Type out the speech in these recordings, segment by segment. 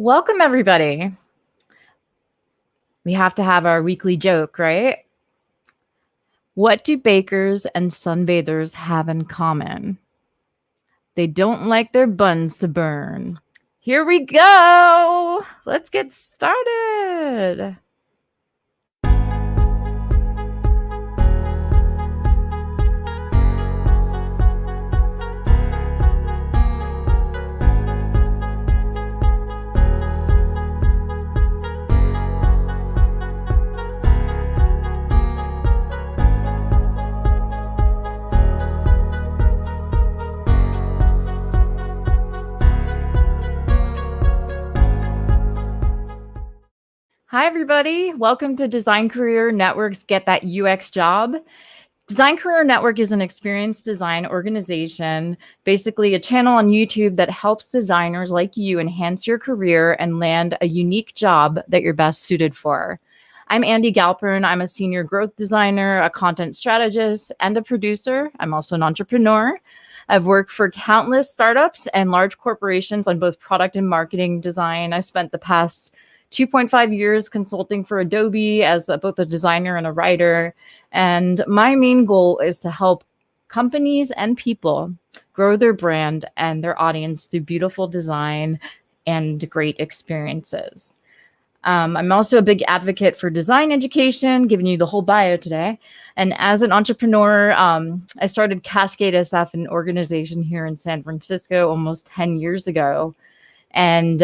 Welcome, everybody. We have to have our weekly joke, right? What do bakers and sunbathers have in common? They don't like their buns to burn. Here we go. Let's get started. Hi, everybody. Welcome to Design Career Network's Get That UX Job. Design Career Network is an experienced design organization, basically a channel on YouTube that helps designers like you enhance your career and land a unique job that you're best suited for. I'm Andy Galpern. I'm a senior growth designer, a content strategist, and a producer. I'm also an entrepreneur. I've worked for countless startups and large corporations on both product and marketing design. I spent the past 2.5 years consulting for Adobe as both a designer and a writer. And my main goal is to help companies and people grow their brand and their audience through beautiful design and great experiences. I'm also a big advocate for design education, giving you the whole bio today. And as an entrepreneur, I started Cascade SF, an organization here in San Francisco almost 10 years ago. And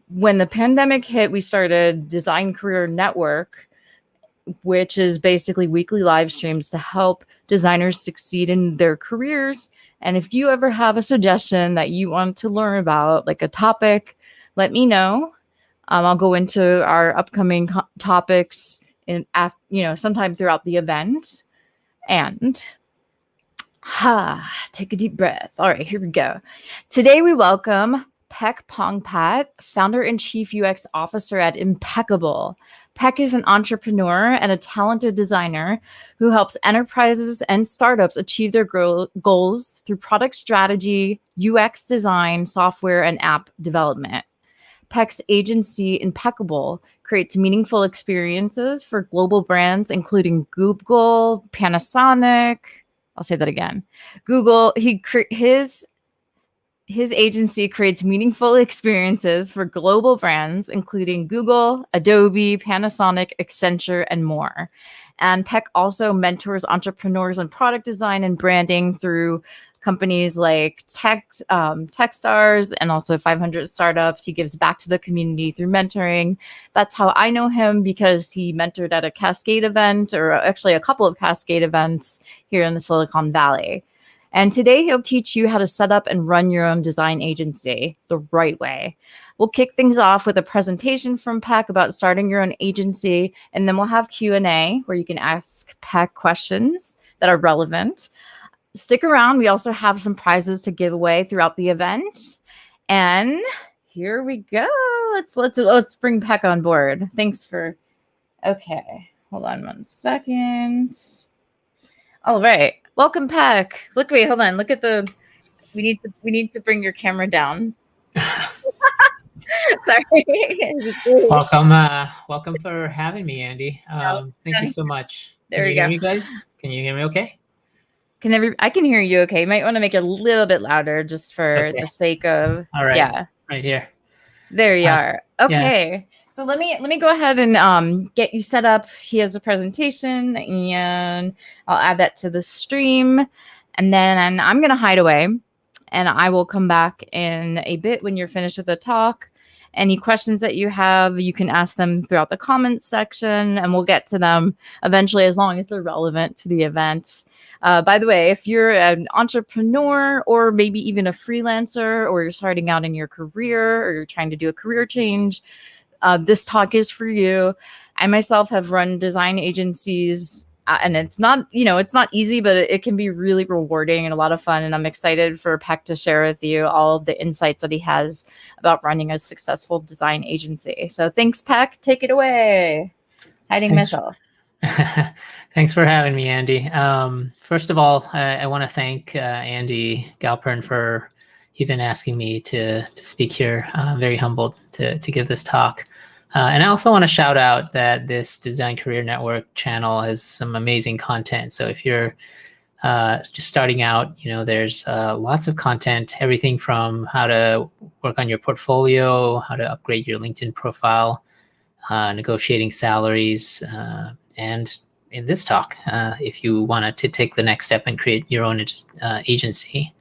when the pandemic hit, we started Design Career Network, which is basically weekly live streams to help designers succeed in their careers. And if you ever have a suggestion that you want to learn about, like a topic, let me know. I'll go into our upcoming topics sometime throughout the event. And take a deep breath. All right, here we go. Today we welcome Pek Pongpaet, founder and chief UX officer at Impekable. Pek is an entrepreneur and a talented designer who helps enterprises and startups achieve their goals through product strategy, UX design, software, and app development. Pek's agency, Impekable, creates meaningful experiences for global brands, including Google, Panasonic. I'll say that again. Google. His agency creates meaningful experiences for global brands, including Google, Adobe, Panasonic, Accenture, and more. And Pek also mentors entrepreneurs in product design and branding through companies like Techstars and also 500 Startups. He gives back to the community through mentoring. That's how I know him, because he mentored at a Cascade event, or actually a couple of Cascade events here in the Silicon Valley. And today he'll teach you how to set up and run your own design agency the right way. We'll kick things off with a presentation from Pek about starting your own agency, and then we'll have Q&A where you can ask Pek questions that are relevant. Stick around. We also have some prizes to give away throughout the event. And here we go. Let's bring Pek on board. Okay, hold on one second. All right. Welcome, Pek. Hold on. Look at we need to bring your camera down. Sorry. Welcome for having me, Andy. Thank you so much. There you go. Can you hear me, guys? Can you hear me okay? I can hear you okay. You might want to make it a little bit louder just for the sake of... All right. Yeah. Right here. There you are. Okay. Yeah. So let me go ahead and get you set up. He has a presentation, and I'll add that to the stream. And then I'm going to hide away, and I will come back in a bit when you're finished with the talk. Any questions that you have, you can ask them throughout the comments section, and we'll get to them eventually, as long as they're relevant to the event. By the way, if you're an entrepreneur or maybe even a freelancer, or you're starting out in your career, or you're trying to do a career change, this talk is for you. I myself have run design agencies, and it's not easy, but it can be really rewarding and a lot of fun. And I'm excited for Pek to share with you all of the insights that he has about running a successful design agency. So thanks, Pek. Take it away. Myself. Thanks for having me, Andy. First of all, I want to thank Andy Galpern for even asking me to speak here. I'm very humbled to give this talk. And I also want to shout out that this Design Career Network channel has some amazing content. So if you're just starting out, there's lots of content, everything from how to work on your portfolio, how to upgrade your LinkedIn profile, negotiating salaries, and in this talk, if you wanted to take the next step and create your own agency.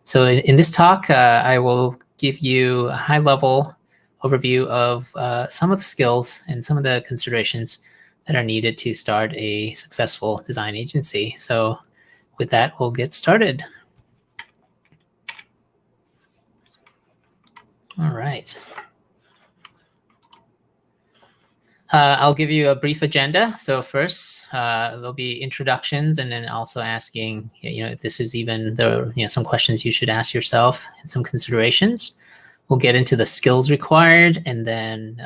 So in this talk, I will give you a high-level overview of some of the skills and some of the considerations that are needed to start a successful design agency. So with that, we'll get started. All right. I'll give you a brief agenda. So first, there'll be introductions, and then also asking, if this is even some questions you should ask yourself and some considerations. We'll get into the skills required, and then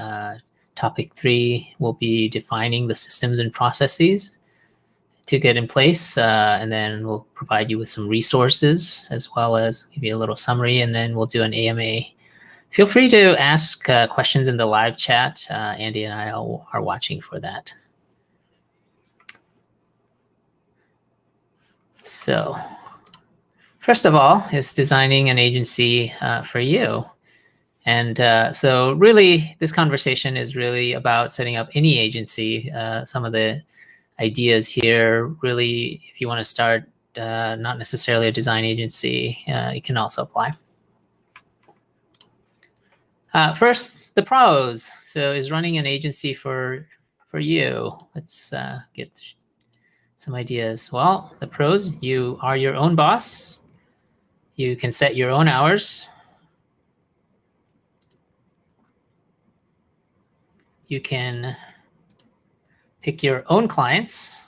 topic 3 will be defining the systems and processes to get in place, and then we'll provide you with some resources as well as give you a little summary, and then we'll do an AMA. Feel free to ask questions in the live chat. Andy and I are watching for that. So first of all is designing an agency for you. And so really, this conversation is really about setting up any agency. Some of the ideas here, really, if you want to start not necessarily a design agency, it can also apply. First, the pros. So is running an agency for you? Let's get some ideas. Well, the pros, you are your own boss. You can set your own hours. You can pick your own clients.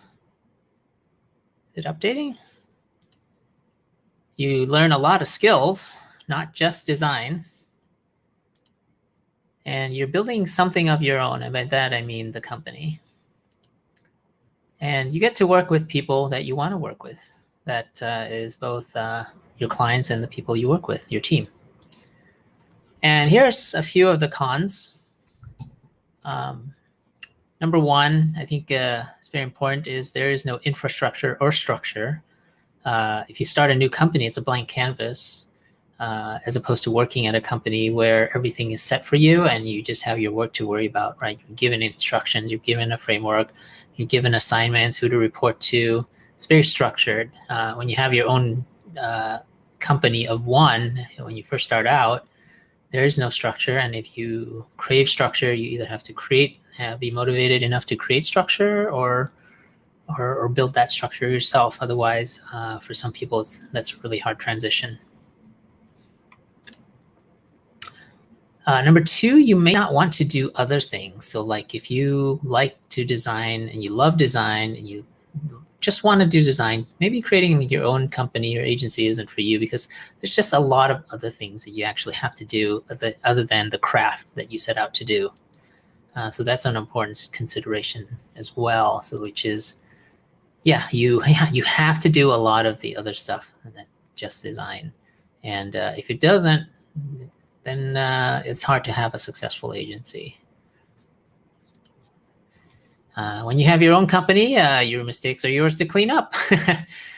Is it updating? You learn a lot of skills, not just design. And you're building something of your own. And by that, I mean the company. And you get to work with people that you want to work with. That is both your clients and the people you work with, your team. And here's a few of the cons. Number one, I think it's very important, is there is no infrastructure or structure. If you start a new company, it's a blank canvas. As opposed to working at a company where everything is set for you and you just have your work to worry about, right? You're given instructions, you're given a framework, you're given assignments, who to report to. It's very structured. When you have your own company of one, when you first start out, there is no structure. And if you crave structure, you either have to be motivated enough to create structure or build that structure yourself. Otherwise, for some people, that's a really hard transition. Number two, you may not want to do other things. So like if you like to design and you love design and you just want to do design, maybe creating your own company or agency isn't for you, because there's just a lot of other things that you actually have to do other than the craft that you set out to do. So that's an important consideration as well. So which is, you have to do a lot of the other stuff than just design. And if it doesn't, then it's hard to have a successful agency. When you have your own company, your mistakes are yours to clean up.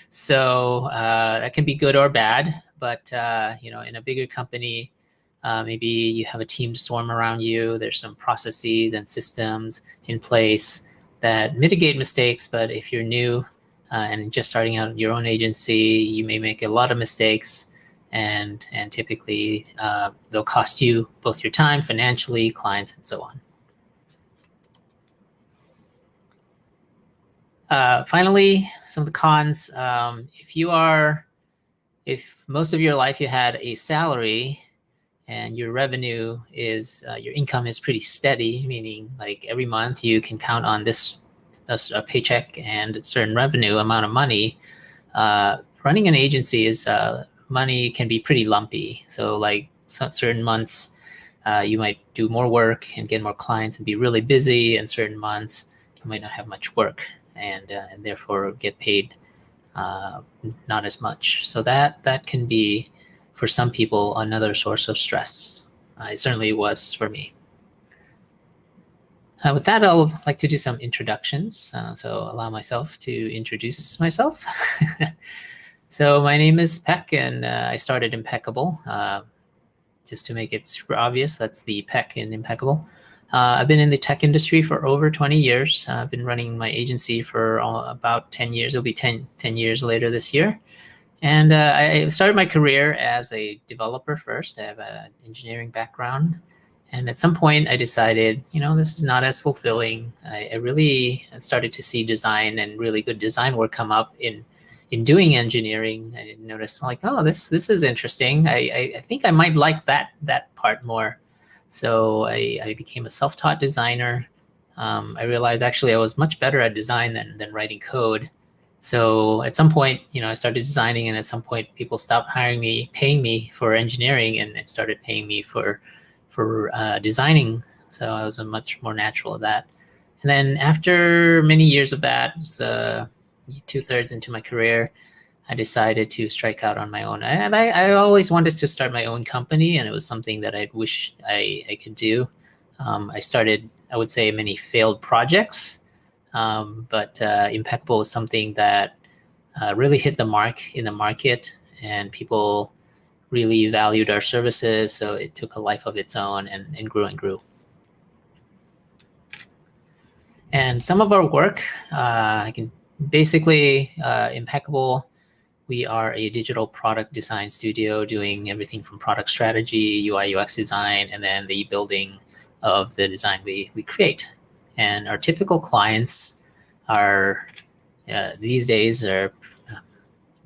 So that can be good or bad. But in a bigger company, maybe you have a team to swarm around you. There's some processes and systems in place that mitigate mistakes. But if you're new and just starting out your own agency, you may make a lot of mistakes. And typically they'll cost you both your time, financially, clients, and so on. Finally, some of the cons. If most of your life you had a salary and your revenue is, your income is pretty steady, meaning like every month you can count on this a paycheck and a certain revenue amount of money, running an agency is money can be pretty lumpy. So like certain months, you might do more work and get more clients and be really busy, and certain months you might not have much work and therefore get paid not as much. So that can be for some people, another source of stress. It certainly was for me. With that, I'll like to do some introductions. So allow myself to introduce myself. So my name is Pek, and I started Impekable. Just to make it super obvious, that's the Pek in Impekable. I've been in the tech industry for over 20 years. I've been running my agency for about 10 years. It'll be 10 years later this year. And I started my career as a developer first. I have an engineering background. And at some point I decided, this is not as fulfilling. I really started to see design and really good design work come up in doing engineering. I didn't notice, like, oh, this is interesting. I think I might like that part more. So I became a self-taught designer. I realized actually I was much better at design than writing code. So at some point, I started designing, and at some point people stopped paying me for engineering, and started paying me for designing. So I was much more natural at that. And then after many years of that, 2/3 into my career, I decided to strike out on my own. And I always wanted to start my own company, and it was something that I wish I could do. I started, I would say, many failed projects, but Impekable was something that really hit the mark in the market, and people really valued our services. So it took a life of its own and grew and grew. And some of our work, I can basically, Impekable, we are a digital product design studio doing everything from product strategy, UI, UX design, and then the building of the design we create. And our typical clients are, these days, are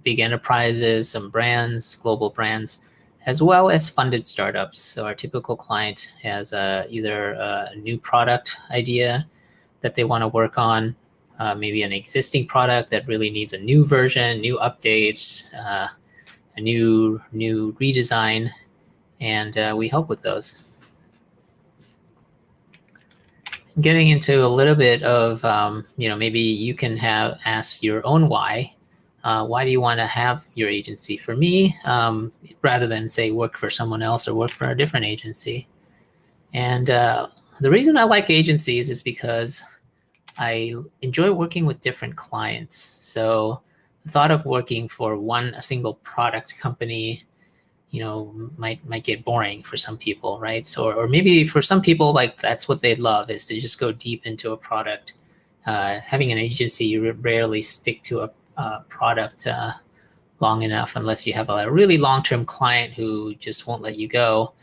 big enterprises, some brands, global brands, as well as funded startups. So our typical client has either a new product idea that they want to work on, maybe an existing product that really needs a new version, new updates, a new redesign, and we help with those. Getting into a little bit of, maybe you can ask your own why. Why do you want to have your agency? For me, rather than say work for someone else or work for a different agency. And the reason I like agencies is because I enjoy working with different clients. So the thought of working for a single product company, might get boring for some people, right? So, or maybe for some people, like, that's what they love, is to just go deep into a product. Having an agency, you rarely stick to a product long enough unless you have a really long-term client who just won't let you go.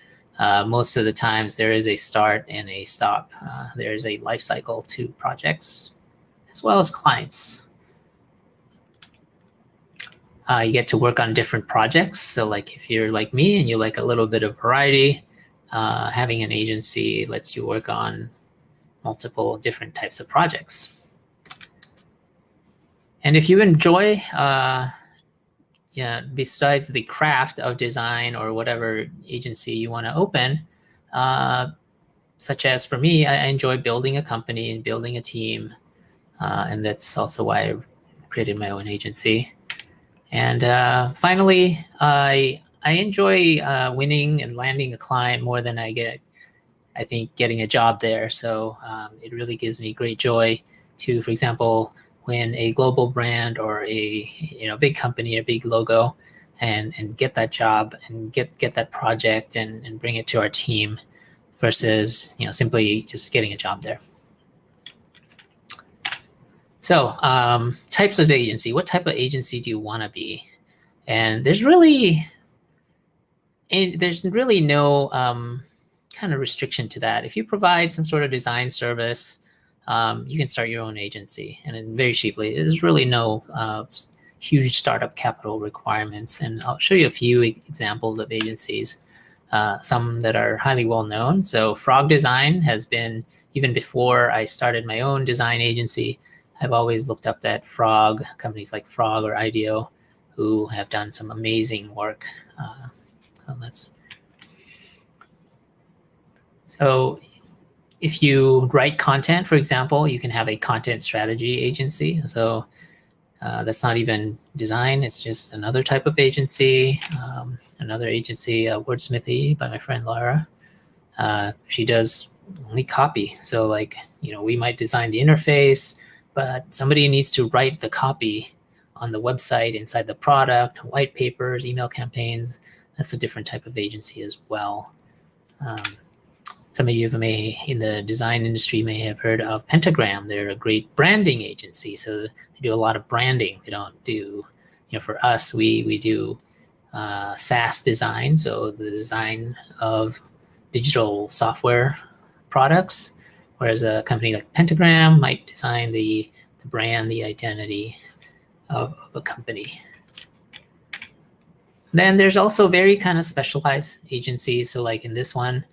Most of the times there is a start and a stop. There is a life cycle to projects as well as clients. You get to work on different projects. So like if you're like me and you like a little bit of variety, having an agency lets you work on multiple different types of projects. And if you enjoy, besides the craft of design or whatever agency you want to open, such as for me, I enjoy building a company and building a team. And that's also why I created my own agency. And finally, I enjoy winning and landing a client more than I think, getting a job there. So it really gives me great joy to, for example, win a global brand or a big company, a big logo, and get that job and get that project and bring it to our team, versus simply just getting a job there. So types of agency. What type of agency do you want to be? And there's really no kind of restriction to that. If you provide some sort of design service, you can start your own agency, and then very cheaply. There's really no huge startup capital requirements. And I'll show you a few examples of agencies, some that are highly well known. So Frog Design has been, even before I started my own design agency, I've always looked up at Frog, companies like Frog or IDEO, who have done some amazing work. So if you write content, for example, you can have a content strategy agency. So That's not even design. It's just another type of agency. Another agency, Wordsmithy, by my friend Laura. She does only copy. So like, we might design the interface, but somebody needs to write the copy on the website, inside the product, white papers, email campaigns. That's a different type of agency as well. Some of you in the design industry may have heard of Pentagram. They're a great branding agency. So they do a lot of branding. They don't do, for us, we do SaaS design. So the design of digital software products, whereas a company like Pentagram might design the brand, the identity of a company. Then there's also very kind of specialized agencies. So like in this one,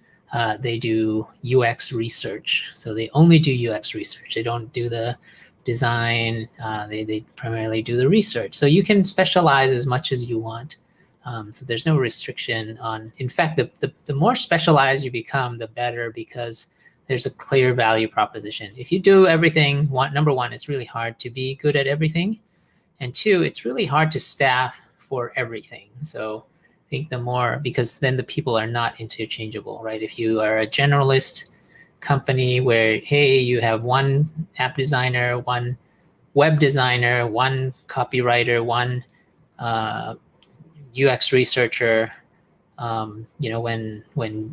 they do UX research. So they only do UX research. They don't do the design. They primarily do the research. So you can specialize as much as you want. So there's no restriction on, in fact, the more specialized you become, the better, because there's a clear value proposition. If you do everything, number one, it's really hard to be good at everything. And two, it's really hard to staff for everything. So I think the more, because then the people are not interchangeable, right? If you are a generalist company where, hey, you have one app designer, one web designer, one copywriter, one UX researcher, when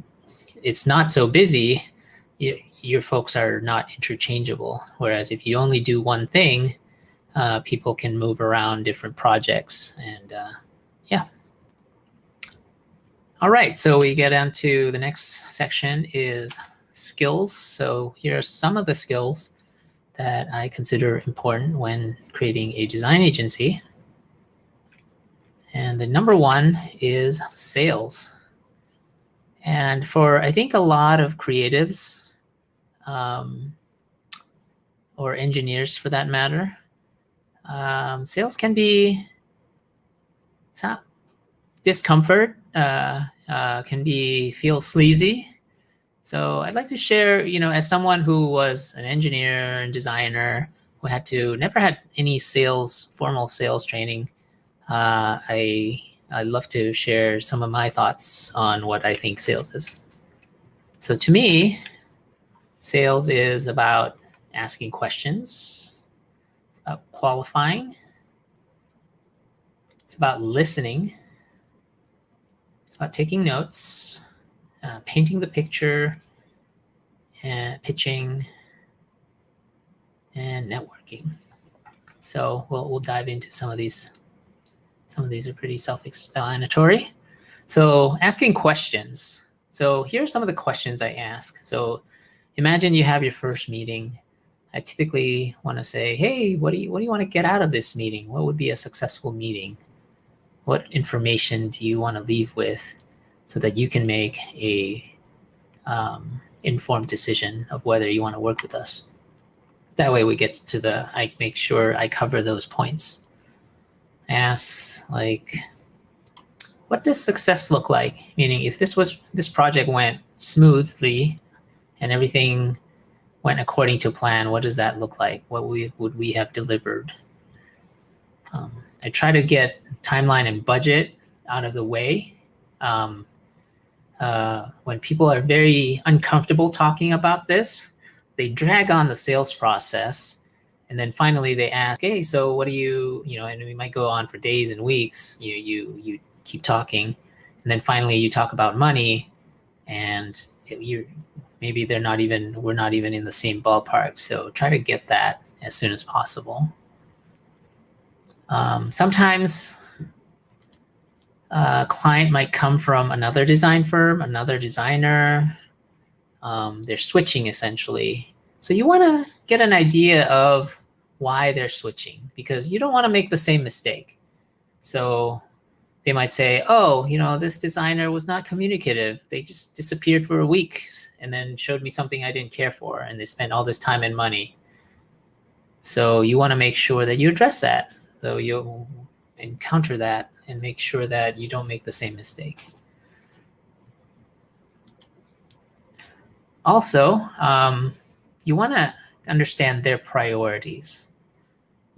it's not so busy, your folks are not interchangeable. Whereas if you only do one thing, people can move around different projects, and yeah. All right, so we get into the next section is skills. So here are some of the skills that I consider important when creating a design agency. And the number one is sales. And for, I think, a lot of creatives, or engineers for that matter, sales can be discomfort, can feel sleazy. So I'd like to share, as someone who was an engineer and designer who never had any formal sales training, I'd love to share some of my thoughts on what I think sales is. So to me, sales is about asking questions. It's about qualifying. It's about listening. It's about taking notes, painting the picture, and pitching, and networking. So we'll dive into some of these. Some of these are pretty self-explanatory. So asking questions. So here are some of the questions I ask. So imagine you have your first meeting. I typically want to say, hey, what do you want to get out of this meeting? What would be a successful meeting? What information do you want to leave with so that you can make a informed decision of whether you want to work with us? That way we get to I make sure I cover those points. Ask, like, what does success look like? Meaning, if this project went smoothly and everything went according to plan, what does that look like? What would we have delivered? I try to get timeline and budget out of the way. When people are very uncomfortable talking about this, they drag on the sales process. And then finally they ask, hey, so what do and we might go on for days and weeks. You keep talking. And then finally you talk about money, and maybe we're not even in the same ballpark. So try to get that as soon as possible. Sometimes a client might come from another design firm, another designer. They're switching essentially. So you want to get an idea of why they're switching, because you don't want to make the same mistake. So they might say, oh, this designer was not communicative. They just disappeared for a week and then showed me something I didn't care for, and they spent all this time and money. So you want to make sure that you address that. So you'll encounter that and make sure that you don't make the same mistake. Also, you want to understand their priorities.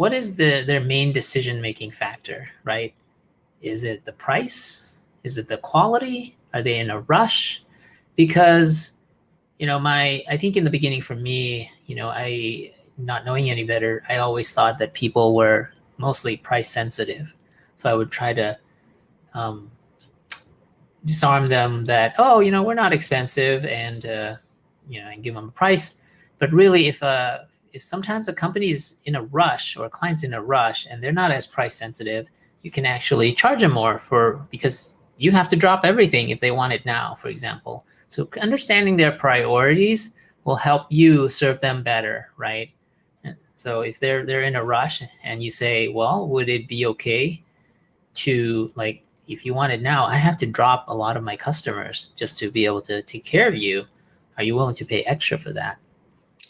what is their main decision-making factor, right? Is it the price? Is it the quality? Are they in a rush? Because, I think in the beginning for me, I, not knowing any better, I always thought that people were mostly price sensitive. So I would try to disarm them that, we're not expensive, and and give them a price. But really, if sometimes a company's in a rush or a client's in a rush and they're not as price sensitive, you can actually charge them more because you have to drop everything if they want it now, for example. So understanding their priorities will help you serve them better, right? So if they're in a rush and you say, well, would it be okay to, like, if you want it now, I have to drop a lot of my customers just to be able to take care of you. Are you willing to pay extra for that?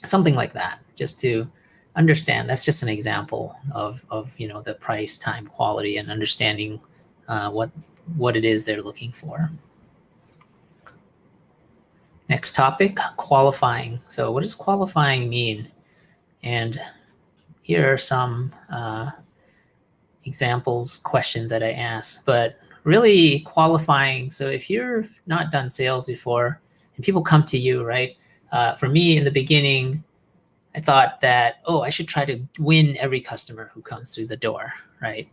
Something like that, just to understand. That's just an example of the price, time, quality, and understanding what it is they're looking for. Next topic, qualifying. So what does qualifying mean? And here are some examples, questions that I ask. But really qualifying, so if you're not done sales before and people come to you, right? For me in the beginning, I thought that, I should try to win every customer who comes through the door, right?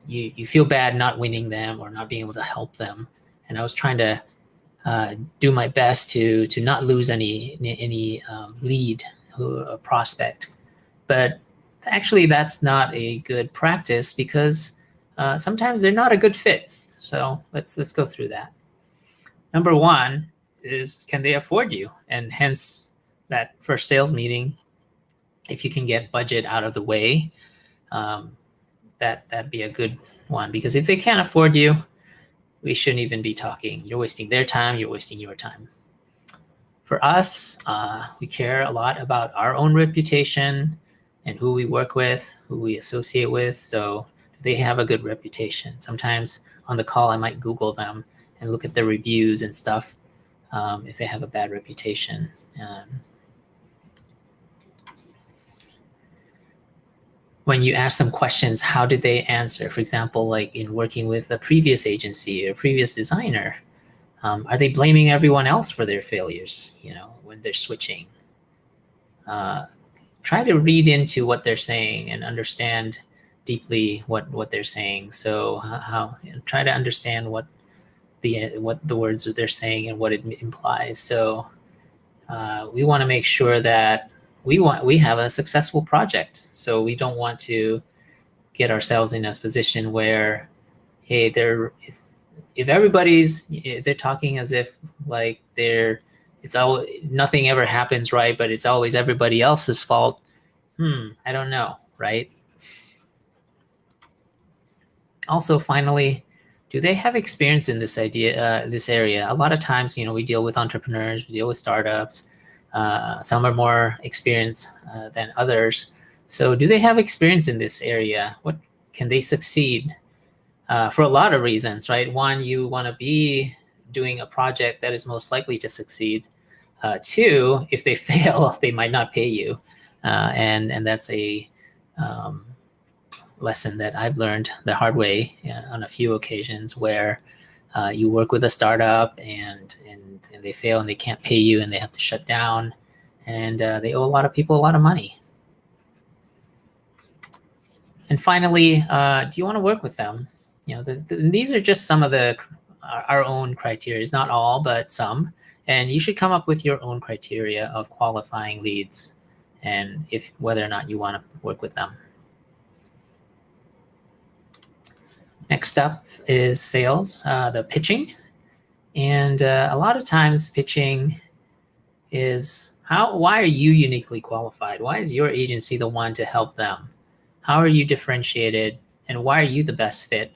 You feel bad not winning them or not being able to help them. And I was trying to do my best to not lose any lead or prospect. But actually, that's not a good practice, because sometimes they're not a good fit. So let's go through that. Number one is, can they afford you? And hence that first sales meeting, if you can get budget out of the way, that'd be a good one. Because if they can't afford you, we shouldn't even be talking. You're wasting their time, you're wasting your time. For us, we care a lot about our own reputation and who we work with, who we associate with. So they have a good reputation. Sometimes on the call, I might Google them and look at their reviews and stuff if they have a bad reputation. When you ask them questions, how did they answer? For example, like in working with a previous agency or previous designer, are they blaming everyone else for their failures, when they're switching? Try to read into what they're saying and understand deeply what they're saying. So try to understand what the words that they're saying and what it implies. So we want to make sure that we have a successful project. So we don't want to get ourselves in a position where, hey, if they're talking as if like it's all, nothing ever happens right, but it's always everybody else's fault. I don't know, right? Also, finally, do they have experience in this area? A lot of times, we deal with entrepreneurs, we deal with startups. Some are more experienced than others. So do they have experience in this area? What can they succeed? For a lot of reasons, right? One, you want to be doing a project that is most likely to succeed. Two, if they fail, they might not pay you. And that's a lesson that I've learned the hard way on a few occasions, where you work with a startup and they fail and they can't pay you and they have to shut down, and they owe a lot of people a lot of money. And finally, do you want to work with them? These are just some of our own criteria, not all, but some. And you should come up with your own criteria of qualifying leads and whether or not you want to work with them. Next up is sales, the pitching. And a lot of times pitching is, why are you uniquely qualified? Why is your agency the one to help them? How are you differentiated? And why are you the best fit?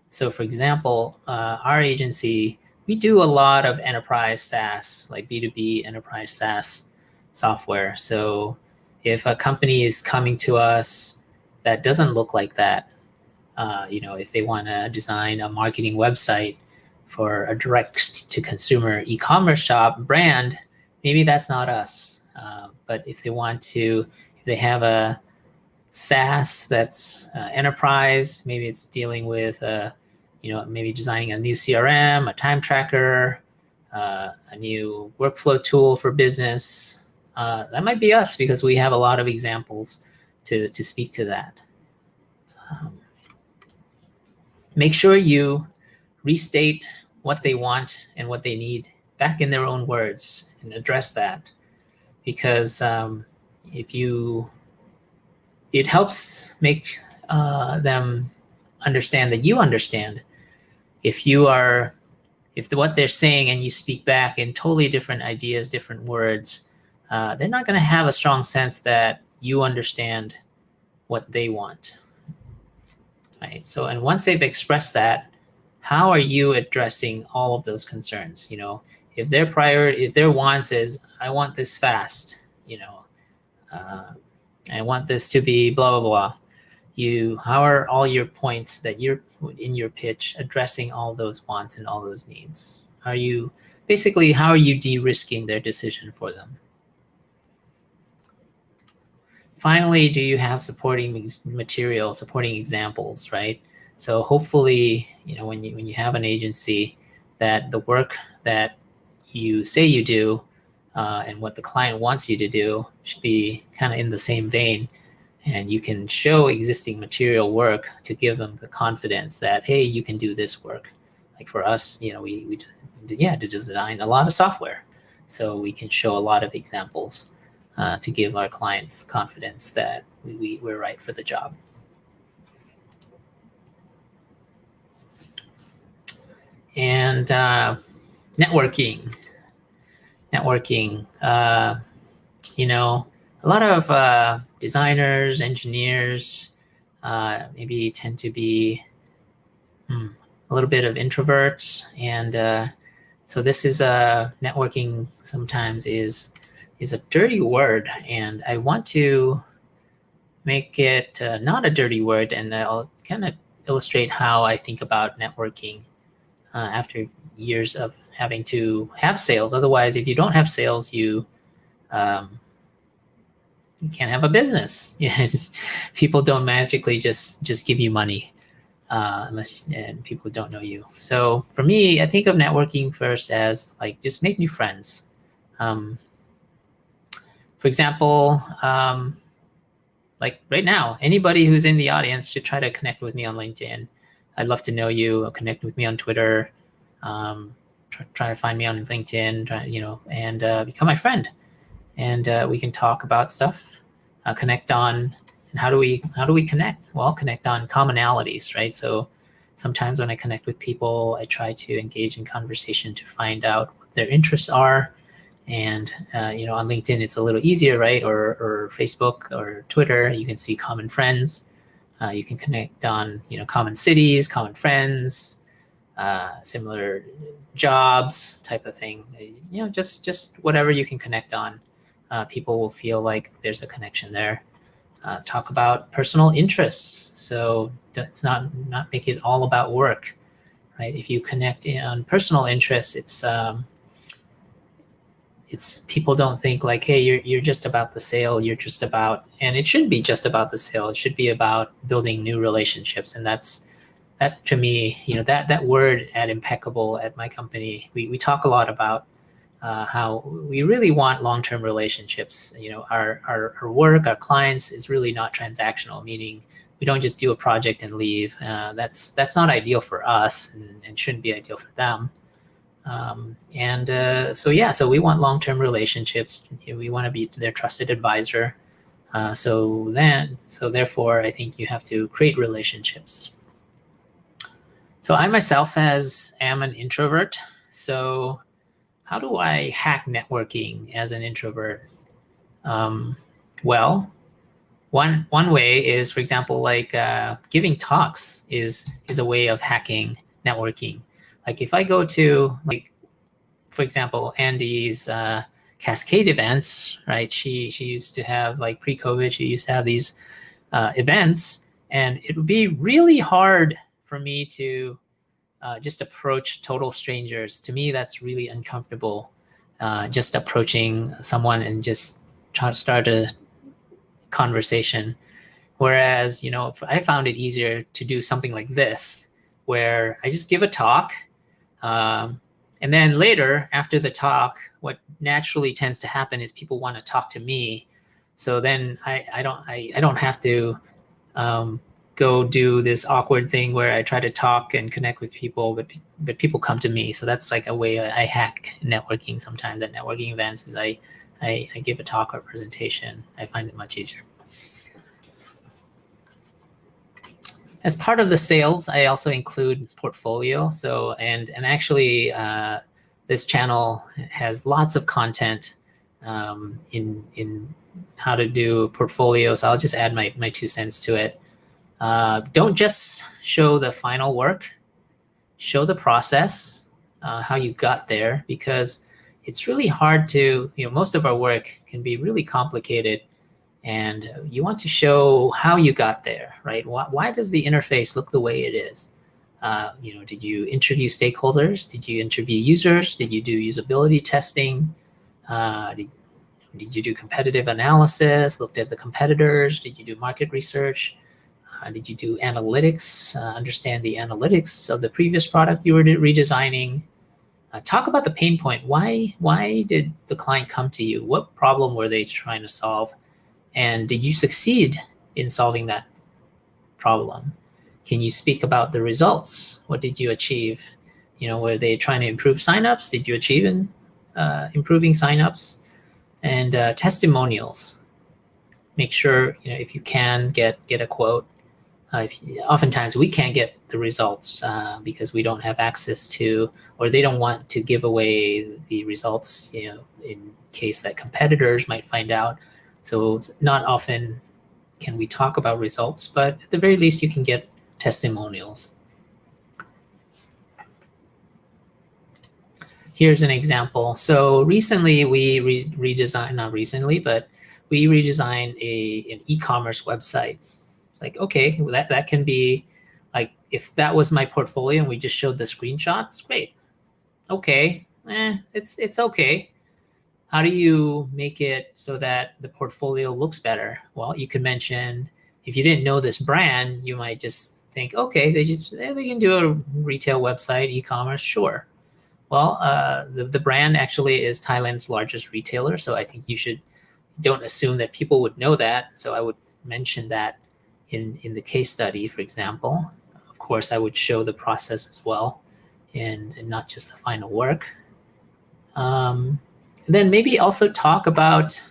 So for example, our agency, we do a lot of enterprise SaaS, like B2B enterprise SaaS software. So if a company is coming to us that doesn't look like that, if they want to design a marketing website for a direct-to-consumer e-commerce shop brand, maybe that's not us. But if they have SaaS that's enterprise. Maybe it's dealing with, maybe designing a new CRM, a time tracker, a new workflow tool for business. That might be us because we have a lot of examples to speak to that. Make sure you restate what they want and what they need back in their own words and address that, because it helps make them understand that you understand. If what they're saying and you speak back in totally different ideas, different words, they're not going to have a strong sense that you understand what they want. Right. So, and once they've expressed that, how are you addressing all of those concerns? If their wants is, I want this fast, I want this to be blah, blah, blah. How are all your points that you're in your pitch addressing all those wants and all those needs? How are you de-risking their decision for them? Finally, do you have supporting material, supporting examples, right? So hopefully, when you have an agency, that the work that you say you do and what the client wants you to do should be kind of in the same vein, and you can show existing material work to give them the confidence that, hey, you can do this work. Like for us, we design a lot of software, so we can show a lot of examples to give our clients confidence that we're right for the job. And networking. A lot of designers, engineers, maybe tend to be a little bit of introverts, and so this is networking sometimes is a dirty word, and I want to make it not a dirty word, and I'll kind of illustrate how I think about networking after years of having to have sales. Otherwise, if you don't have sales, you can't have a business. People don't magically just give you money unless people don't know you. So for me, I think of networking first as like just make new friends. For example, like right now, anybody who's in the audience should try to connect with me on LinkedIn. I'd love to know you. Connect with me on Twitter. Try to find me on LinkedIn. And become my friend. And we can talk about stuff. Connect on. And how do we connect? Well, connect on commonalities, right? So sometimes when I connect with people, I try to engage in conversation to find out what their interests are. And on LinkedIn, it's a little easier, right? Or Facebook or Twitter, you can see common friends. You can connect on common cities, common friends, similar jobs, type of thing. Just whatever you can connect on. People will feel like there's a connection there. Talk about personal interests. So it's not make it all about work, right? If you connect on personal interests, it's people don't think like, hey, you're just about the sale. You're just about, and it shouldn't be just about the sale. It should be about building new relationships. And that to me, that word at Impekable at my company, we talk a lot about how we really want long-term relationships. Our work, our clients is really not transactional, meaning we don't just do a project and leave. That's not ideal for us and shouldn't be ideal for them. So we want long-term relationships. We want to be their trusted advisor. So therefore, I think you have to create relationships. So I myself am an introvert. So how do I hack networking as an introvert? Well, one way is, for example, like giving talks is a way of hacking networking. Like if I go to, like, for example, Andy's Cascade events, right? She used to have, like pre-COVID, she used to have these events, and it would be really hard for me to just approach total strangers. To me, that's really uncomfortable. Just approaching someone and just try to start a conversation. Whereas, I found it easier to do something like this, where I just give a talk. And then later, after the talk, what naturally tends to happen is people want to talk to me. So then I don't have to go do this awkward thing where I try to talk and connect with people, but people come to me. So that's like a way I hack networking sometimes at networking events, is I give a talk or presentation. I find it much easier. As part of the sales, I also include portfolio. So, and actually, this channel has lots of content in how to do portfolio. So I'll just add my 2 cents to it. Don't just show the final work, show the process, how you got there, because it's really hard to, most of our work can be really complicated, and you want to show how you got there, right? Why does the interface look the way it is? Did you interview stakeholders? Did you interview users? Did you do usability testing? Did you do competitive analysis? Looked at the competitors? Did you do market research? Did you do analytics? Understand the analytics of the previous product you were redesigning? Talk about the pain point. Why did the client come to you? What problem were they trying to solve? And did you succeed in solving that problem? Can you speak about the results? What did you achieve? Were they trying to improve signups? Did you achieve in improving signups? And testimonials. Make sure, if you can, get a quote. Oftentimes we can't get the results because we don't have access to, or they don't want to give away the results, in case that competitors might find out. So not often can we talk about results, but at the very least you can get testimonials. Here's an example. So recently we redesigned, not recently, but we redesigned an e-commerce website. It's like, okay, well, that can be like, if that was my portfolio and we just showed the screenshots, great. Okay, it's okay. How do you make it so that the portfolio looks better? Well, you could mention, if you didn't know this brand, you might just think, okay, they can do a retail website, e-commerce, sure. Well, the brand actually is Thailand's largest retailer, so I think don't assume that people would know that. So I would mention that in the case study, for example. Of course, I would show the process as well, and not just the final work. Then maybe also talk about,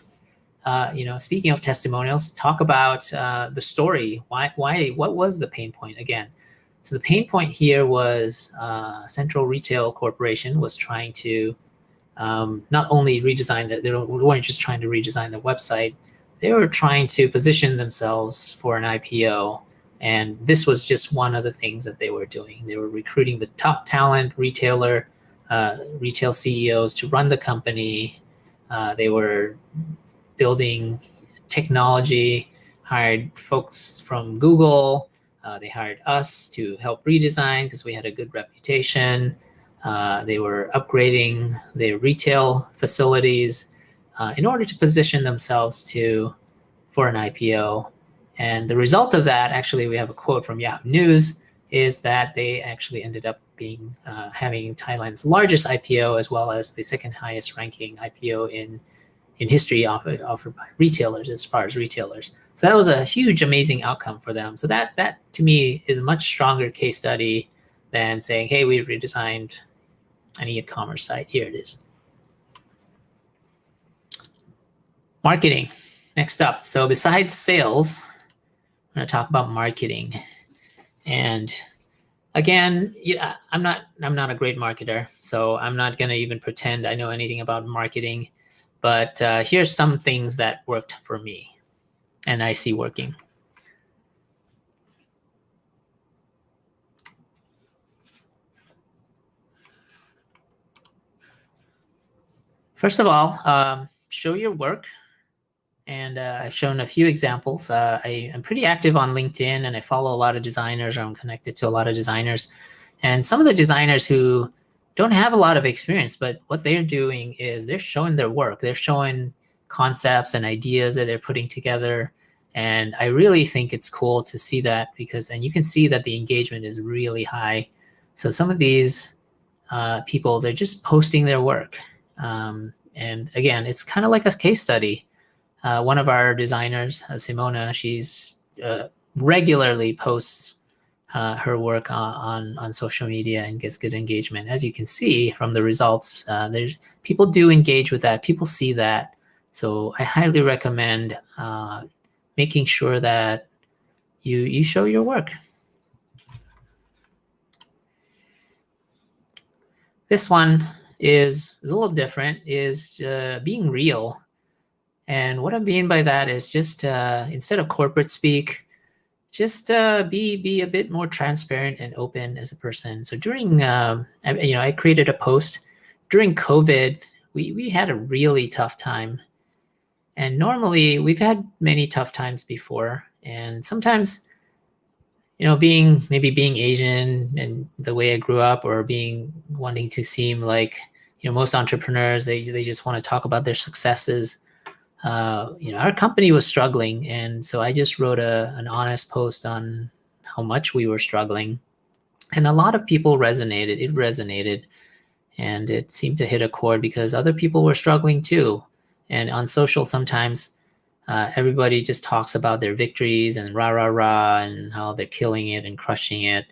speaking of testimonials, talk about the story. What was the pain point again? So the pain point here was Central Retail Corporation was trying to not only redesign they weren't just trying to redesign the website, they were trying to position themselves for an IPO. And this was just one of the things that they were doing. They were recruiting the top talent, retail CEOs to run the company. They were building technology, hired folks from Google. They hired us to help redesign because we had a good reputation. They were upgrading their retail facilities in order to position themselves for an IPO. And the result of that, actually, we have a quote from Yahoo News, is that they actually ended up having Thailand's largest IPO, as well as the second highest ranking IPO in history offered by retailers, as far as retailers. So that was a huge, amazing outcome for them. So that to me is a much stronger case study than saying, hey, we redesigned an e-commerce site. Here it is. Marketing, next up. So besides sales, I'm going to talk about marketing. And again, I'm not a great marketer, so I'm not going to even pretend I know anything about marketing. But here's some things that worked for me and I see working. First of all, show your work. And I've shown a few examples. I am pretty active on LinkedIn, and I follow a lot of designers, or I'm connected to a lot of designers. And some of the designers who don't have a lot of experience, but what they're doing is they're showing their work. They're showing concepts and ideas that they're putting together. And I really think it's cool to see that and you can see that the engagement is really high. So some of these people, they're just posting their work. And again, it's kind of like a case study. One of our designers, Simona, she's regularly posts her work on social media and gets good engagement. As you can see from the results, there's people do engage with that. People see that. So I highly recommend making sure that you show your work. This one is a little different, is being real. And what I mean by that is just instead of corporate speak, just be a bit more transparent and open as a person. So during, I created a post during COVID. We had a really tough time, and normally we've had many tough times before. And sometimes, being Asian and the way I grew up, or wanting to seem like, most entrepreneurs, they just want to talk about their successes. Our company was struggling, and so I just wrote an honest post on how much we were struggling, and a lot of people resonated. It resonated, and it seemed to hit a chord because other people were struggling too. And on social, sometimes everybody just talks about their victories and rah rah rah and how they're killing it and crushing it,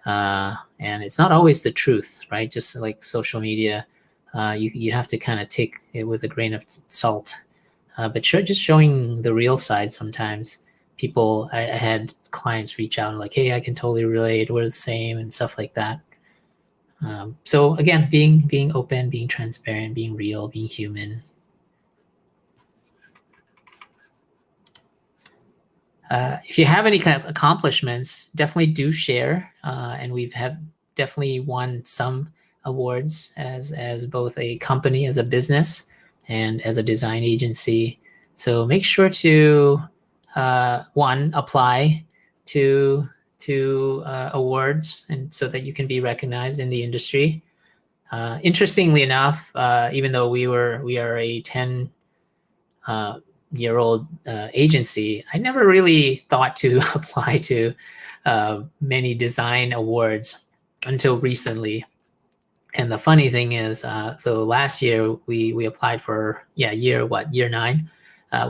and it's not always the truth, right? Just like social media, you have to kind of take it with a grain of salt. But just showing the real side sometimes. I had clients reach out and like, hey, I can totally relate. We're the same and stuff like that. So again, being open, being transparent, being real, being human. If you have any kind of accomplishments, definitely do share. And we've definitely won some awards as both a company, as a business, and as a design agency. So make sure to apply to awards, and so that you can be recognized in the industry. Interestingly enough, even though we are a 10-year-old agency, I never really thought to apply to many design awards until recently. And the funny thing is, so last year we applied for year 9.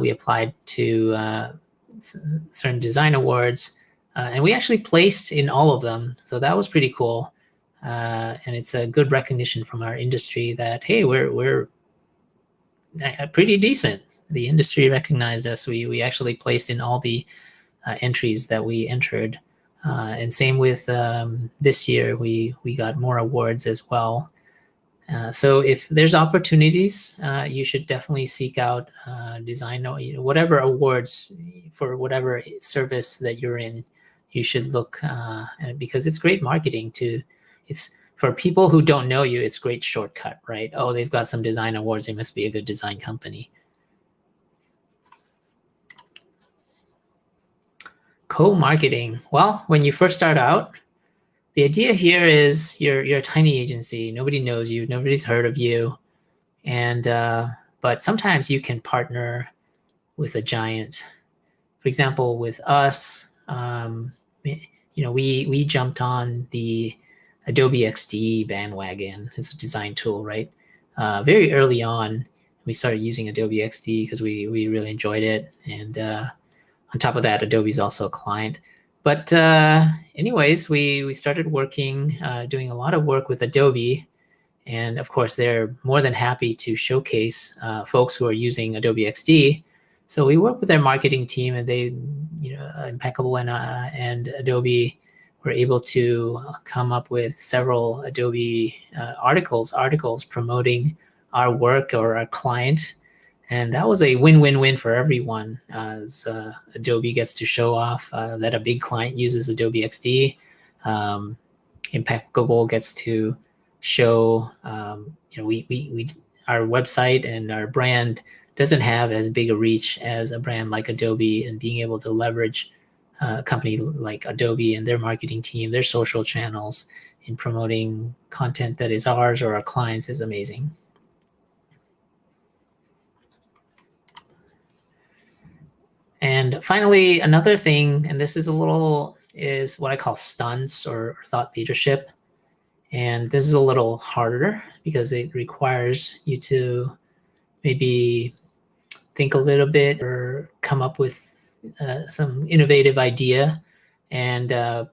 We applied to certain design awards, and we actually placed in all of them. So that was pretty cool, and it's a good recognition from our industry that, hey, we're pretty decent. The industry recognized us. We actually placed in all the entries that we entered. And same with this year, we got more awards as well. So if there's opportunities, you should definitely seek out design, whatever awards for whatever service that you're in. You should look, because it's great marketing too. It's for people who don't know you, it's great shortcut, right? Oh, they've got some design awards. They must be a good design company. Co-marketing. Well, when you first start out, the idea here is you're a tiny agency. Nobody knows you. Nobody's heard of you. And but sometimes you can partner with a giant. For example, with us, we jumped on the Adobe XD bandwagon. It's a design tool, right? Very early on, we started using Adobe XD because we really enjoyed it. And on top of that, Adobe's also a client. But anyways, we started working, doing a lot of work with Adobe. And of course, they're more than happy to showcase folks who are using Adobe XD. So we work with their marketing team, and they, Impekable and Adobe were able to come up with several Adobe articles promoting our work or our client. And that was a win-win-win for everyone, as Adobe gets to show off that a big client uses Adobe XD. Impekable gets to show, our website and our brand doesn't have as big a reach as a brand like Adobe, and being able to leverage a company like Adobe and their marketing team, their social channels in promoting content that is ours or our clients is amazing. And finally, another thing, and this is is what I call stunts or thought leadership. And this is a little harder because it requires you to maybe think a little bit or come up with some innovative idea. And a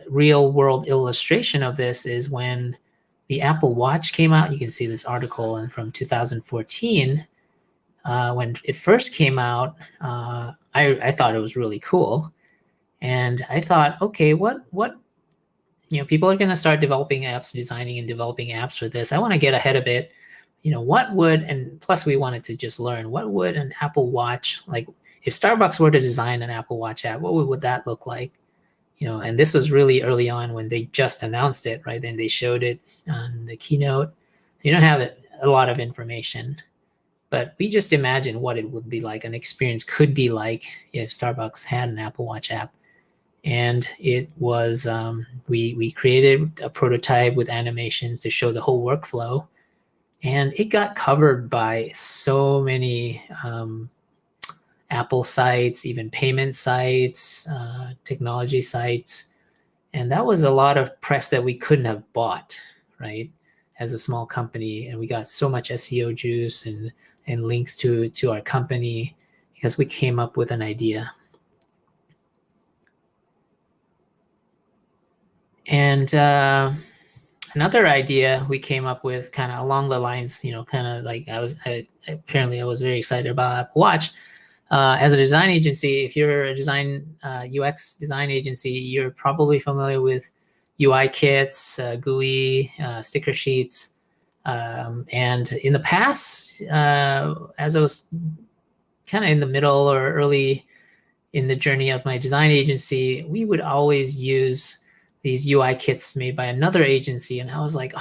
real world illustration of this is when the Apple Watch came out. You can see this article from 2014. When it first came out, I thought it was really cool. And I thought, okay, what people are going to start developing apps, designing and developing apps for this. I want to get ahead of it. What would, and plus we wanted to just learn, what would an Apple Watch, like if Starbucks were to design an Apple Watch app, what would that look like? And this was really early on when they just announced it, right? Then they showed it on the keynote. So you don't have a lot of information, but we just imagined what it would be like, an experience could be like if Starbucks had an Apple Watch app. And it was, we created a prototype with animations to show the whole workflow. And it got covered by so many Apple sites, even payment sites, technology sites. And that was a lot of press that we couldn't have bought, right, as a small company. And we got so much SEO juice and links to our company because we came up with an idea. And another idea we came up with kind of along the lines, kind of like I was very excited about Apple Watch. As a design agency, if you're a UX design agency, you're probably familiar with UI kits, GUI, sticker sheets. And in the past, as I was kind of in the middle or early in the journey of my design agency, we would always use these UI kits made by another agency. And I was like,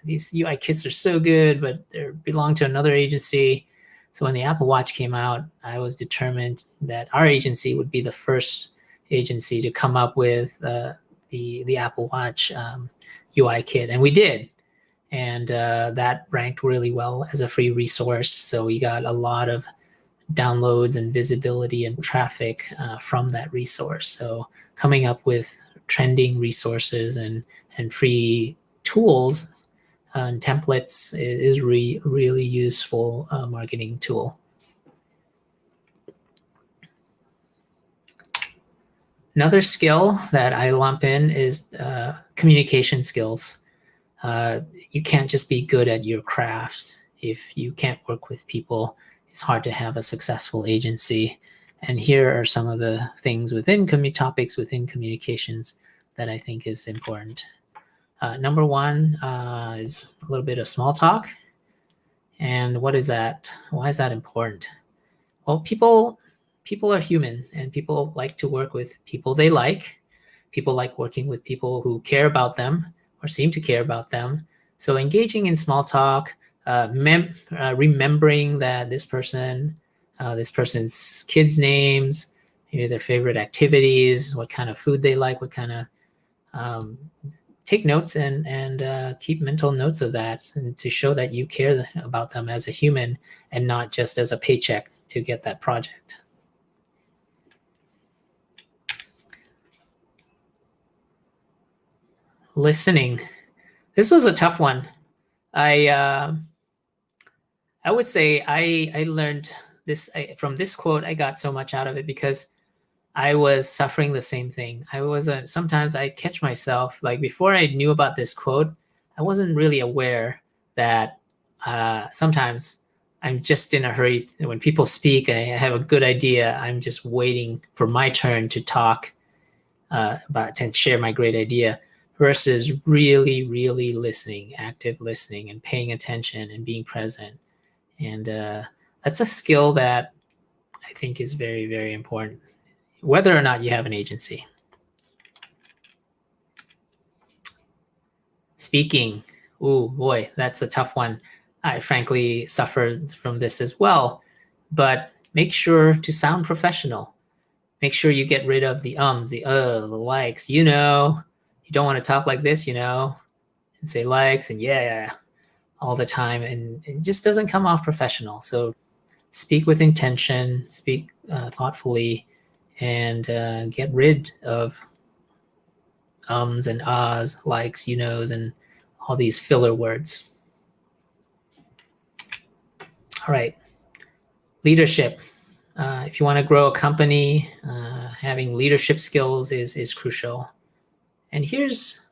these UI kits are so good, but they belong to another agency. So when the Apple Watch came out, I was determined that our agency would be the first agency to come up with the Apple Watch UI kit. And we did. And that ranked really well as a free resource. So we got a lot of downloads and visibility and traffic from that resource. So coming up with trending resources and free tools and templates is really useful marketing tool. Another skill that I lump in is communication skills. You can't just be good at your craft. If you can't work with people, it's hard to have a successful agency. And here are some of the things topics within communications that I think is important. Number one is a little bit of small talk. And what is that? Why is that important? Well, people are human, and people like to work with people they like. People like working with people who care about them or seem to care about them. So engaging in small talk, remembering that this person's kids' names, maybe their favorite activities, what kind of food they like, what kind of take notes and keep mental notes of that, and to show that you care about them as a human and not just as a paycheck to get that project. Listening. This was a tough one. I would say I learned this from this quote. I got so much out of it because I was suffering the same thing. Sometimes I catch myself, like before I knew about this quote, I wasn't really aware that sometimes I'm just in a hurry. When people speak, I have a good idea. I'm just waiting for my turn to talk about and share my great idea, versus really, really listening, active listening and paying attention and being present. And that's a skill that I think is very, very important, whether or not you have an agency. Speaking. Oh boy, that's a tough one. I frankly suffered from this as well, but make sure to sound professional. Make sure you get rid of the ums, the likes, you don't want to talk like this, and say likes and yeah all the time, and it just doesn't come off professional. So speak with intention, speak thoughtfully, and get rid of ums and ahs, likes, you knows, and all these filler words. All right, leadership. If you want to grow a company, having leadership skills is crucial. And here's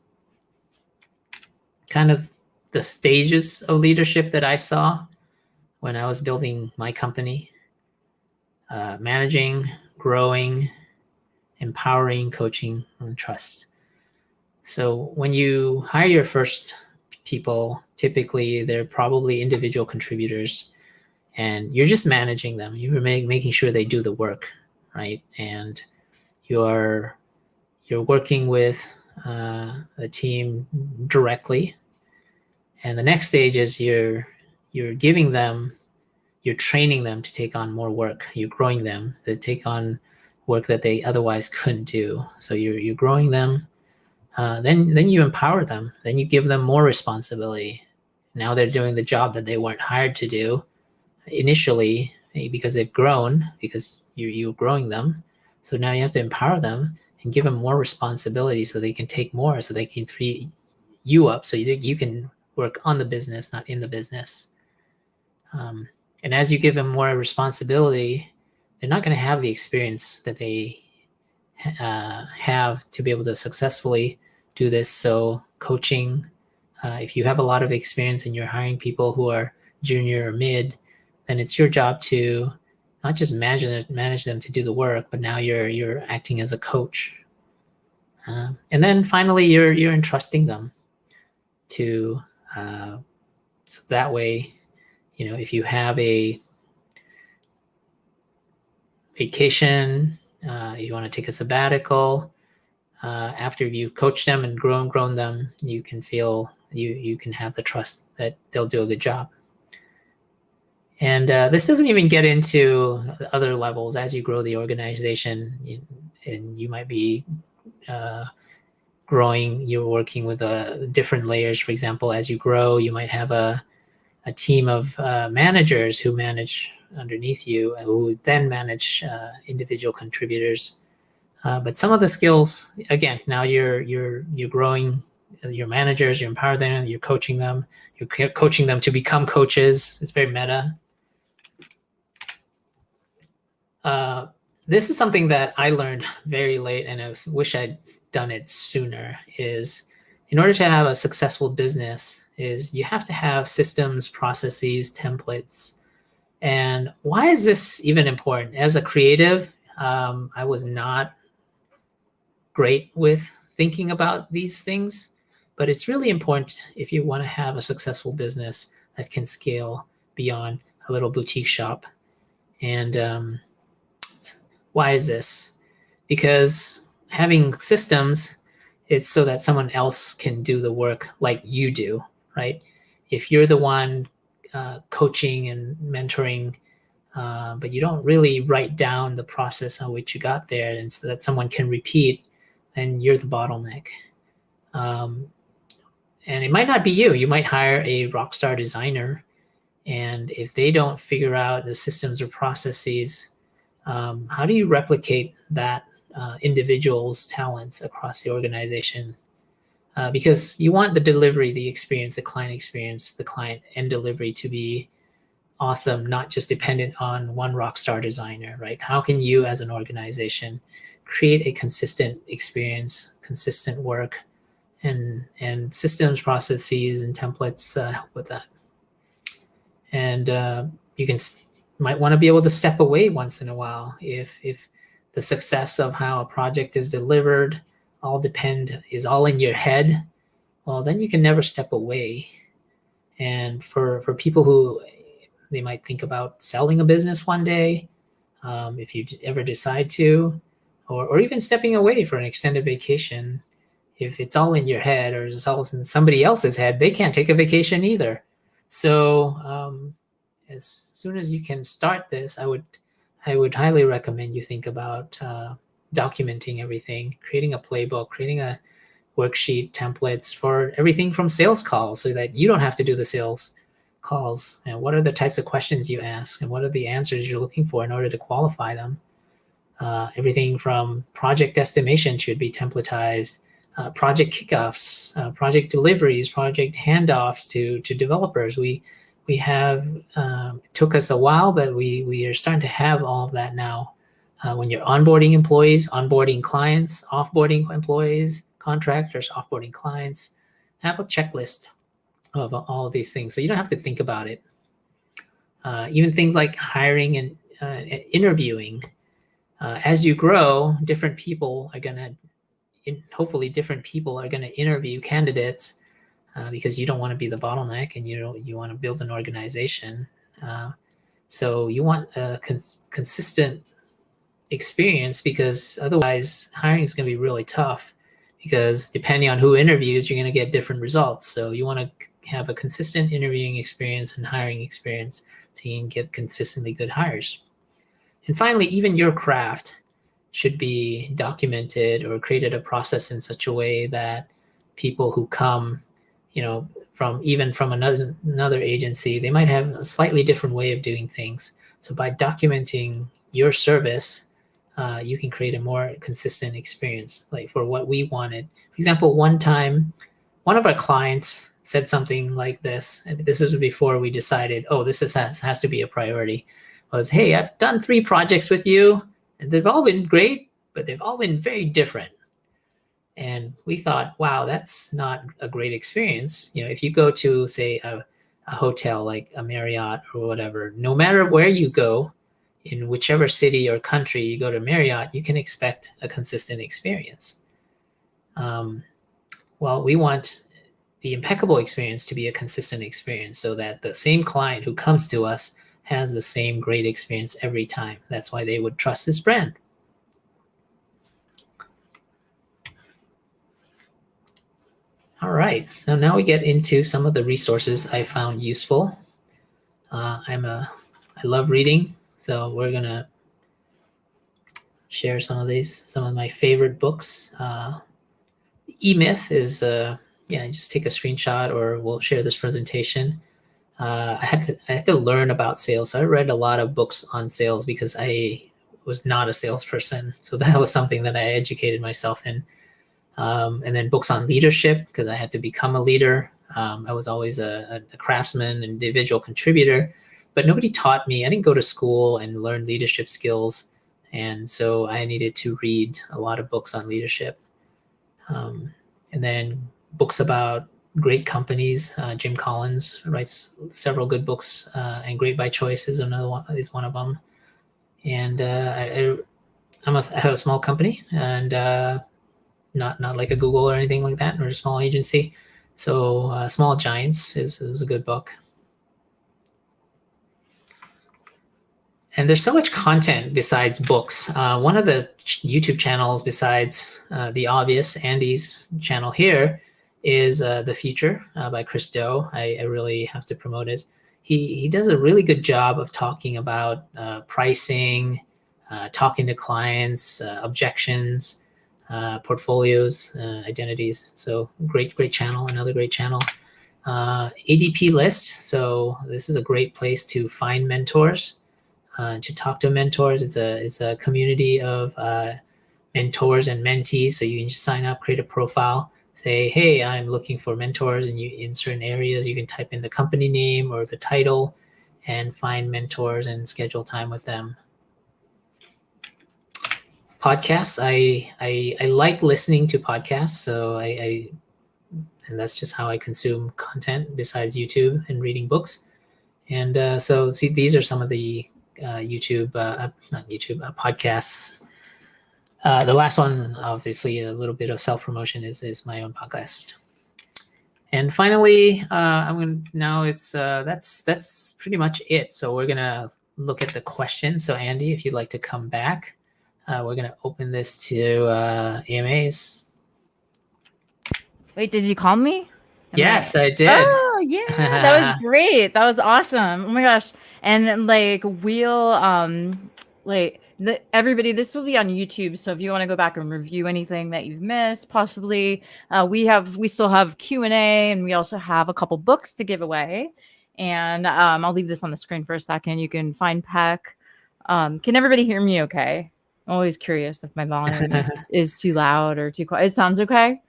kind of the stages of leadership that I saw when I was building my company. Managing, growing, empowering, coaching, and trust. So when you hire your first people, typically they're probably individual contributors, and you're just managing them. You're making sure they do the work, right? And you're working with a team directly. And the next stage is you're giving them, you're training them to take on more work. You're growing them to take on work that they otherwise couldn't do. So you're growing them. Then you empower them. Then you give them more responsibility. Now they're doing the job that they weren't hired to do initially because they've grown, because you're growing them. So now you have to empower them and give them more responsibility so they can take more, so they can free you up so you can work on the business, not in the business. And as you give them more responsibility, they're not going to have the experience that they have to be able to successfully do this. So coaching, if you have a lot of experience and you're hiring people who are junior or mid, then it's your job to not just manage them to do the work, but now you're acting as a coach. And then finally, you're entrusting them to, so that way, if you have a vacation, you want to take a sabbatical, after you coach them and grown them, you can feel you can have the trust that they'll do a good job. And this doesn't even get into other levels. As you grow the organization, and you might be growing, you're working with different layers. For example, as you grow, you might have a team of managers who manage underneath you, who then manage individual contributors. But some of the skills, again, now you're growing your managers, you empower them, you're coaching them to become coaches. It's very meta. This is something that I learned very late, and I wish I'd done it sooner, is in order to have a successful business is you have to have systems, processes, templates. And why is this even important? As a creative, I was not great with thinking about these things, but it's really important if you want to have a successful business that can scale beyond a little boutique shop. And why is this? Because having systems, it's so that someone else can do the work like you do, right? If you're the one coaching and mentoring, but you don't really write down the process on which you got there, and so that someone can repeat, then you're the bottleneck. And it might not be you. You might hire a rock star designer, and if they don't figure out the systems or processes, how do you replicate that individual's talents across the organization? Because you want the delivery, the experience, the client end delivery to be awesome, not just dependent on one rock star designer, right? How can you as an organization create a consistent experience, consistent work, and systems, processes, and templates help with that. And you might want to be able to step away once in a while if the success of how a project is delivered is all in your head. Well, then you can never step away. And for people who they might think about selling a business one day, if you ever decide to, or even stepping away for an extended vacation, if it's all in your head or it's all in somebody else's head, they can't take a vacation either. So as soon as you can start this, I would highly recommend you think about documenting everything, creating a playbook, creating a worksheet, templates for everything from sales calls, so that you don't have to do the sales calls, and what are the types of questions you ask, and what are the answers you're looking for in order to qualify them. Everything from project estimation should be templatized, project kickoffs, project deliveries, project handoffs to developers. We have, it took us a while, but we are starting to have all of that now. When you're onboarding employees, onboarding clients, offboarding employees, contractors, offboarding clients, have a checklist of all of these things. So you don't have to think about it. Even things like hiring and interviewing. As you grow, different people are going to, hopefully different people are going to interview candidates because you don't want to be the bottleneck, and you want to build an organization. So you want a consistent experience, because otherwise hiring is going to be really tough, because depending on who interviews, you're going to get different results. So you want to have a consistent interviewing experience and hiring experience so you can get consistently good hires. And finally, even your craft should be documented or created a process in such a way that people who come, from another agency, they might have a slightly different way of doing things. So by documenting your service, you can create a more consistent experience. Like for what we wanted. For example, one time, one of our clients said something like this, and this is before we decided, this has to be a priority, was, hey, I've done 3 projects with you, and they've all been great, but they've all been very different. And we thought, wow, that's not a great experience. If you go to, say, a hotel like a Marriott or whatever, no matter where you go, in whichever city or country you go to Marriott, you can expect a consistent experience. Well, we want the impeccable experience to be a consistent experience, so that the same client who comes to us has the same great experience every time. That's why they would trust this brand. All right, so now we get into some of the resources I found useful. I love reading, so we're gonna share some of my favorite books. E-Myth is, just take a screenshot, or we'll share this presentation. I had to learn about sales. So I read a lot of books on sales because I was not a salesperson. So that was something that I educated myself in. And then books on leadership, because I had to become a leader. I was always a craftsman, individual contributor, but nobody taught me. I didn't go to school and learn leadership skills. And so I needed to read a lot of books on leadership. And then books about great companies. Jim Collins writes several good books, and Great by Choice is one of them. And I have a small company, and not like a Google or anything like that, or a small agency. So Small Giants is a good book. And there's so much content besides books. One of the YouTube channels besides the obvious, Andy's channel here, is The Future by Chris Do. I really have to promote it. He does a really good job of talking about pricing, talking to clients, objections, portfolios, identities. So great channel, another great channel. ADP List. So this is a great place to find mentors, to talk to mentors. It's a community of mentors and mentees. So you can just sign up, create a profile, say, hey, I'm looking for mentors, and you, in certain areas, you can type in the company name or the title and find mentors and schedule time with them. Podcasts, I like listening to podcasts, so and that's just how I consume content besides YouTube and reading books. And so see, these are some of the podcasts. The last one, obviously, a little bit of self-promotion, is my own podcast. And finally, that's pretty much it. So we're gonna look at the questions. So Andy, if you'd like to come back, we're gonna open this to AMAs. Wait, did you call me? Yes, I did. Oh yeah, that was great. That was awesome. Oh my gosh. And everybody, this will be on YouTube. So if you want to go back and review anything that you've missed, possibly, we still have Q&A, and we also have a couple books to give away. And I'll leave this on the screen for a second. You can find Pek. Can everybody hear me okay? I'm always curious if my volume is too loud or too quiet. It sounds okay?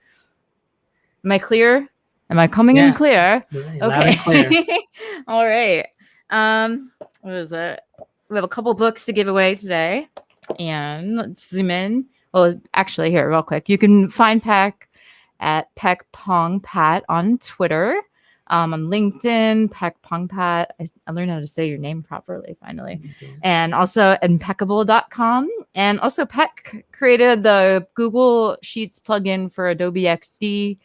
Am I clear? Am I coming in clear? Okay. Loud and clear. All right. What is it? We have a couple books to give away today. And let's zoom in. Well, actually, here, real quick. You can find Pek at Pek Pongpaet on Twitter. On LinkedIn, Pek Pongpaet. I learned how to say your name properly, finally. And also impekable.com. And also Pek created the Google Sheets plugin for Adobe XD.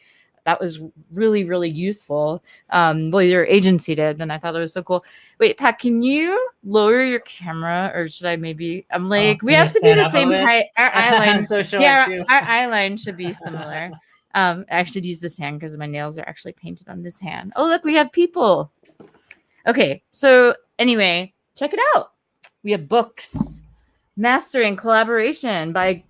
That was really, really useful. Well, your agency did, and I thought it was so cool. Wait, Pek, can you lower your camera, or should I maybe? I'm like, we have to be the same height. Our eye line, so our eye line should be similar. I should use this hand because my nails are actually painted on this hand. Oh, look, we have people. Okay, so anyway, check it out. We have books. Mastering Collaboration by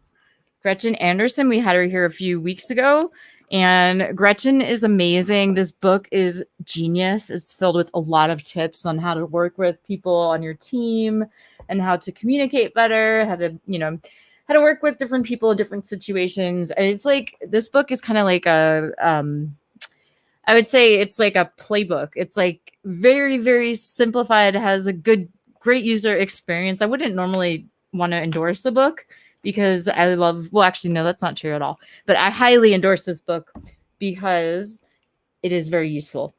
Gretchen Anderson. We had her here a few weeks ago. And Gretchen is amazing. This book is genius. It's filled with a lot of tips on how to work with people on your team and how to communicate better, how to work with different people in different situations. And it's like, this book is kind of like I would say it's like a playbook. It's like very, very simplified, has a great user experience. I wouldn't normally want to endorse the book, because actually, no, that's not true at all. But I highly endorse this book because it is very useful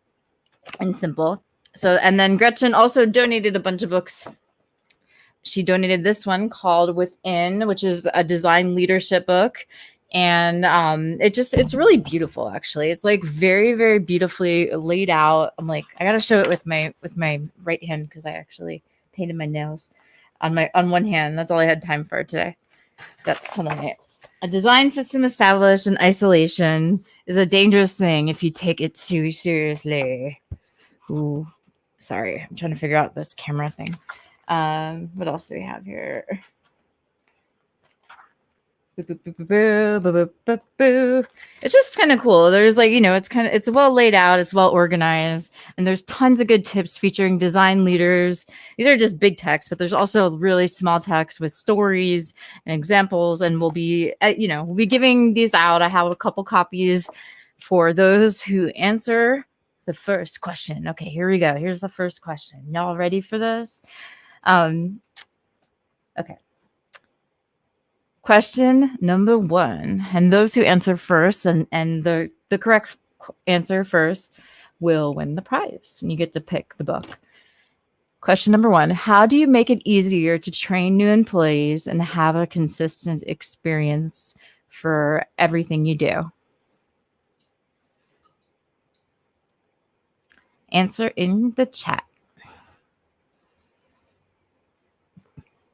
and simple. So, and then Gretchen also donated a bunch of books. She donated this one called Within, which is a design leadership book. And it's really beautiful, actually. It's like very, very beautifully laid out. I'm like, I got to show it with my right hand because I actually painted my nails on one hand. That's all I had time for today. Hold on. A design system established in isolation is a dangerous thing if you take it too seriously. Ooh, sorry. I'm trying to figure out this camera thing. What else do we have here? It's just kind of cool. There's like, it's well laid out, it's well organized, and there's tons of good tips featuring design leaders. These are just big text, but there's also really small text with stories and examples, and we'll be giving these out. I have a couple copies for those who answer the first question. Okay, here we go. Here's the first question. Y'all ready for this? Okay. Question number 1, and those who answer first and the correct answer first will win the prize, and you get to pick the book. Question number 1, how do you make it easier to train new employees and have a consistent experience for everything you do? Answer in the chat.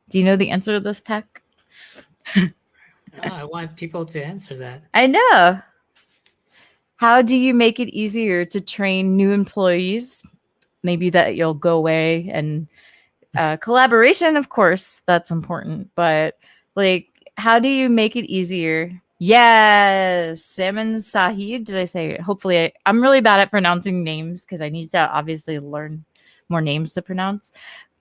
Do you know the answer to this, Pek? I want people to answer that. I know. How do you make it easier to train new employees? Maybe that you'll go away and collaboration, of course, that's important. But like, how do you make it easier? Yes, Salman Sahid. Did I say it? Hopefully, I'm really bad at pronouncing names because I need to obviously learn more names to pronounce.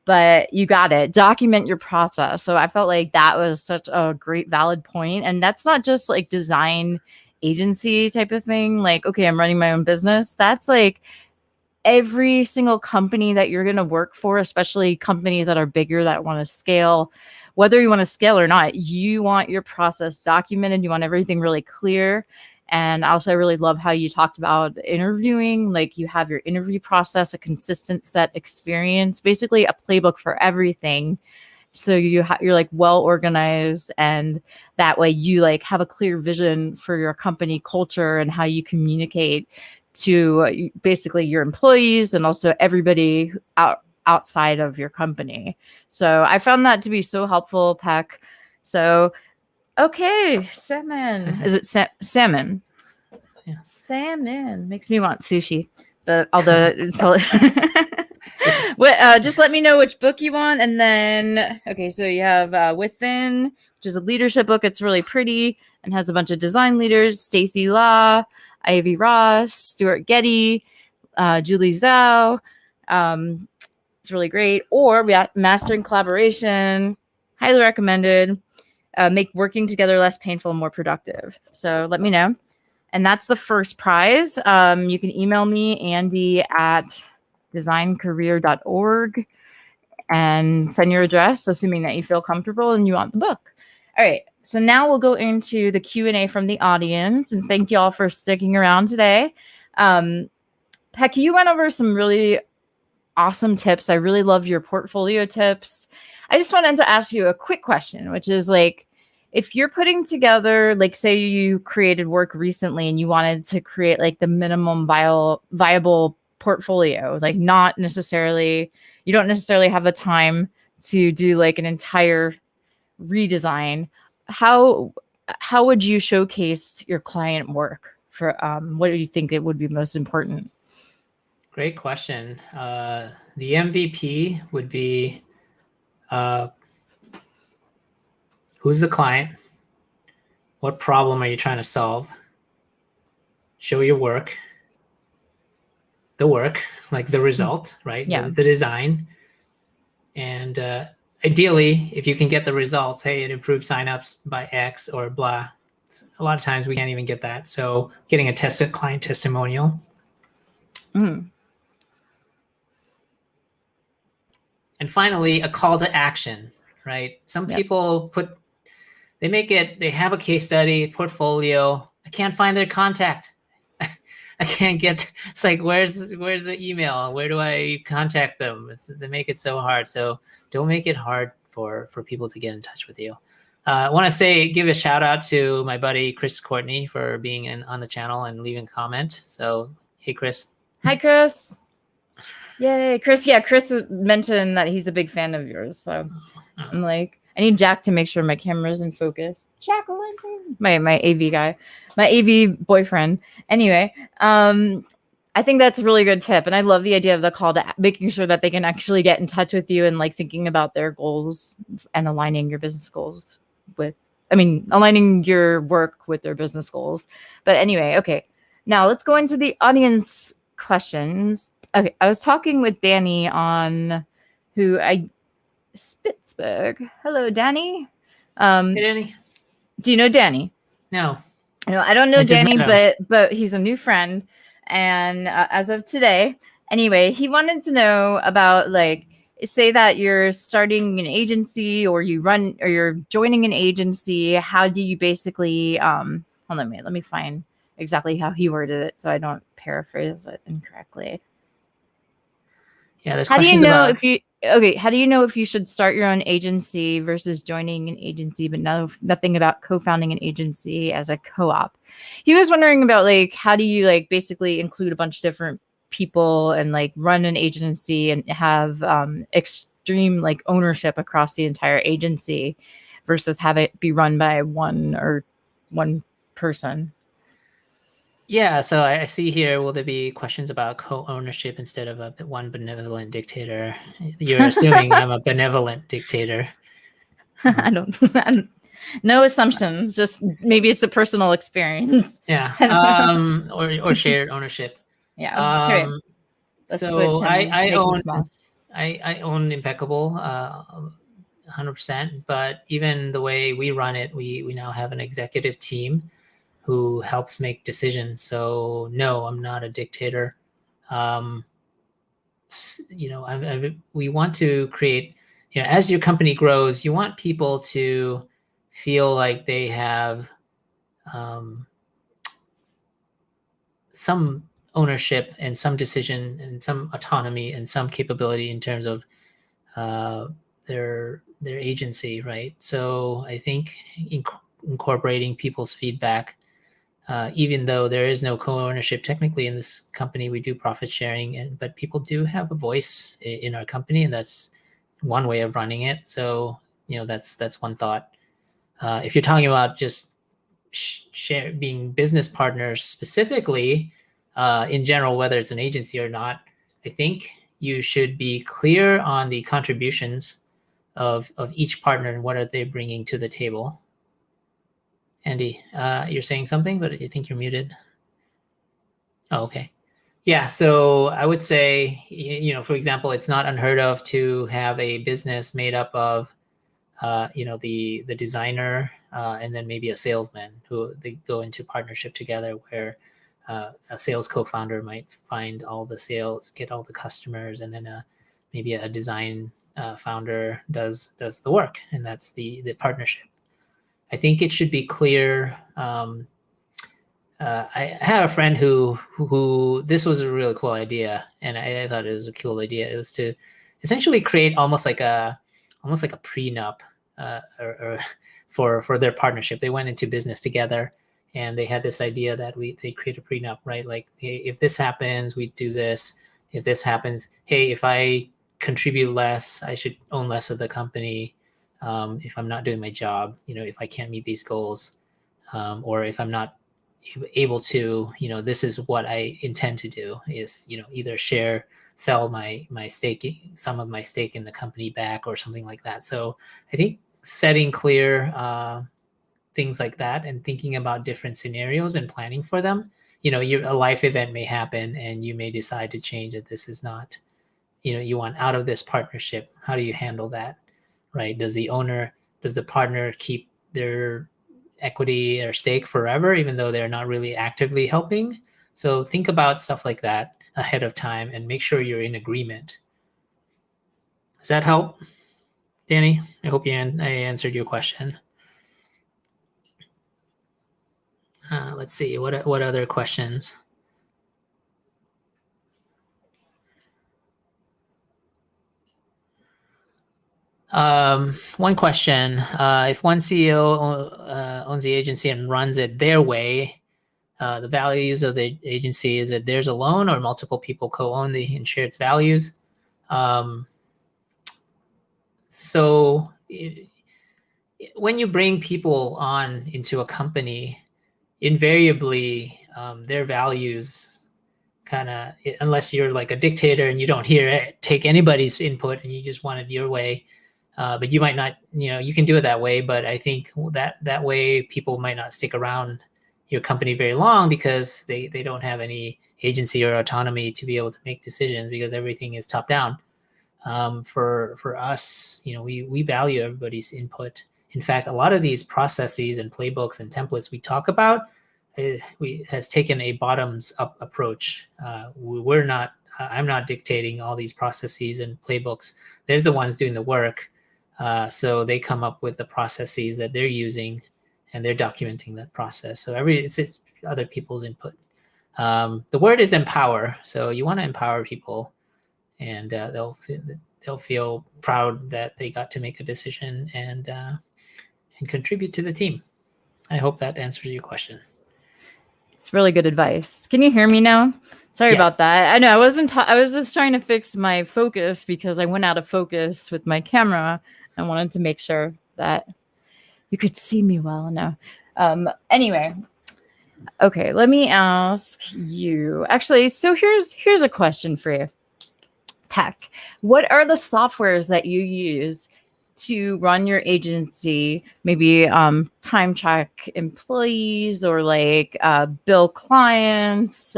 But you got it. Document your process. So I felt like that was such a great, valid point. And that's not just like design agency type of thing. Like, okay, I'm running my own business. That's like every single company that you're going to work for, especially companies that are bigger that want to scale. Whether you want to scale or not, you want your process documented. You want everything really clear. And also, I really love how you talked about interviewing. Like, you have your interview process, a consistent set experience, basically a playbook for everything. So you're like well organized, and that way you like have a clear vision for your company culture and how you communicate to basically your employees and also everybody outside of your company. So I found that to be so helpful, Pek. So okay, salmon. Is it salmon? Yeah. Salmon makes me want sushi, but although it's probably just let me know which book you want. And then, okay, so you have Within, which is a leadership book. It's really pretty and has a bunch of design leaders: Stacy Law, Ivy Ross, Stuart Getty, Julie Zhao. It's really great. Or we got mastering collaboration, highly recommended. Make working together less painful and more productive. So let me know. And that's the first prize. You can email me, Andy at designcareer.org, and send your address, assuming that you feel comfortable and you want the book. All right. So now we'll go into the Q&A from the audience. And thank you all for sticking around today. Pek, you went over some really awesome tips. I really love your portfolio tips. I just wanted to ask you a quick question, which is like, if you're putting together, like, say you created work recently and you wanted to create like the minimum viable portfolio, like not necessarily, you don't necessarily have the time to do like an entire redesign. How would you showcase your client work for, what do you think it would be most important? Great question. The MVP would be, who's the client? What problem are you trying to solve? Show your work, like the result, right? Yeah. The design. And ideally, if you can get the results, hey, it improved signups by X or blah. A lot of times we can't even get that. So getting a client testimonial. Mm. And finally, a call to action, right? Some people they have a case study, portfolio. I can't find their contact. I can't get, it's like, where's the email? Where do I contact them? They make it so hard. So don't make it hard for people to get in touch with you. I want to give a shout out to my buddy, Chris Courtney, for being on the channel and leaving a comment. So, hey, Chris. Hi, Chris. Yay, Chris. Yeah, Chris mentioned that he's a big fan of yours. So I'm like, I need Jack to make sure my camera's in focus. Jack, my AV guy, my AV boyfriend. Anyway, I think that's a really good tip. And I love the idea of the call to making sure that they can actually get in touch with you and like thinking about their goals and aligning your business goals aligning your work with their business goals. But anyway, okay. Now let's go into the audience questions. Okay, I was talking with Danny Spitzberg. Hello, Danny. Hey, Danny. Do you know Danny? No. No, I don't know Danny, but he's a new friend. And as of today, anyway, he wanted to know about, like, say that you're starting an agency or you're joining an agency. How do you basically, hold on a minute, let me find exactly how he worded it so I don't paraphrase it incorrectly. Yeah, there's questions about... How do you know if you should start your own agency versus joining an agency, but nothing about co-founding an agency as a co-op? He was wondering about, like, how do you, like, basically include a bunch of different people and, like, run an agency and have extreme, like, ownership across the entire agency versus have it be run by one person. Yeah, so I see here, will there be questions about co-ownership instead of one benevolent dictator? You're assuming I'm a benevolent dictator. I don't no assumptions, just maybe it's a personal experience. Yeah, or shared ownership. Yeah. So I own Impecable 100%, but even the way we run it, we now have an executive team who helps make decisions. So no, I'm not a dictator. We want to create, as your company grows, you want people to feel like they have some ownership and some decision and some autonomy and some capability in terms of their agency, right? So I think incorporating people's feedback, even though there is no co-ownership technically in this company, we do profit sharing, but people do have a voice in our company, and that's one way of running it. So that's one thought. If you're talking about just being business partners specifically, in general, whether it's an agency or not, I think you should be clear on the contributions of each partner and what are they bringing to the table. Andy, you're saying something, but I think you're muted. Oh, okay. Yeah, so I would say, for example, it's not unheard of to have a business made up of, the designer and then maybe a salesman who they go into partnership together, where a sales co-founder might find all the sales, get all the customers, and then maybe a design founder does the work, and that's the partnership. I think it should be clear. I have a friend who this was a really cool idea, and I thought it was a cool idea. It was to essentially create almost like a prenup or for their partnership. They went into business together, and they had this idea that they create a prenup, right? Like, hey, if this happens, we do this. If this happens, hey, if I contribute less, I should own less of the company. If I'm not doing my job, if I can't meet these goals, or if I'm not able to, this is what I intend to do, is, either sell my stake, some of my stake in the company back, or something like that. So I think setting clear things like that, and thinking about different scenarios and planning for them. A life event may happen, and you may decide to change it. This is not, you want out of this partnership. How do you handle that, right? Does the partner keep their equity or stake forever, even though they're not really actively helping? So think about stuff like that ahead of time and make sure you're in agreement. Does that help, Danny? I hope I answered your question. Let's see, what other questions? One question, if one CEO owns the agency and runs it their way, the values of the agency, is it theirs alone, or multiple people co-own and share its values? So when you bring people on into a company, invariably their values kind of, unless you're like a dictator and you don't take anybody's input and you just want it your way, but you might not, you can do it that way, but I think that way people might not stick around your company very long, because they don't have any agency or autonomy to be able to make decisions, because everything is top down. For us, we value everybody's input. In fact, a lot of these processes and playbooks and templates we talk about has taken a bottoms up approach. I'm not dictating all these processes and playbooks. They're the ones doing the work. So they come up with the processes that they're using, and they're documenting that process. So it's other people's input. The word is empower. So you want to empower people, and they'll feel proud that they got to make a decision and contribute to the team. I hope that answers your question. It's really good advice. Can you hear me now? Sorry about that. I know I wasn't. I was just trying to fix my focus because I went out of focus with my camera. I wanted to make sure that you could see me well. No. Anyway, okay. Let me ask you. Actually, so here's a question for you, Pek. What are the softwares that you use to run your agency? Maybe time track employees, or like bill clients,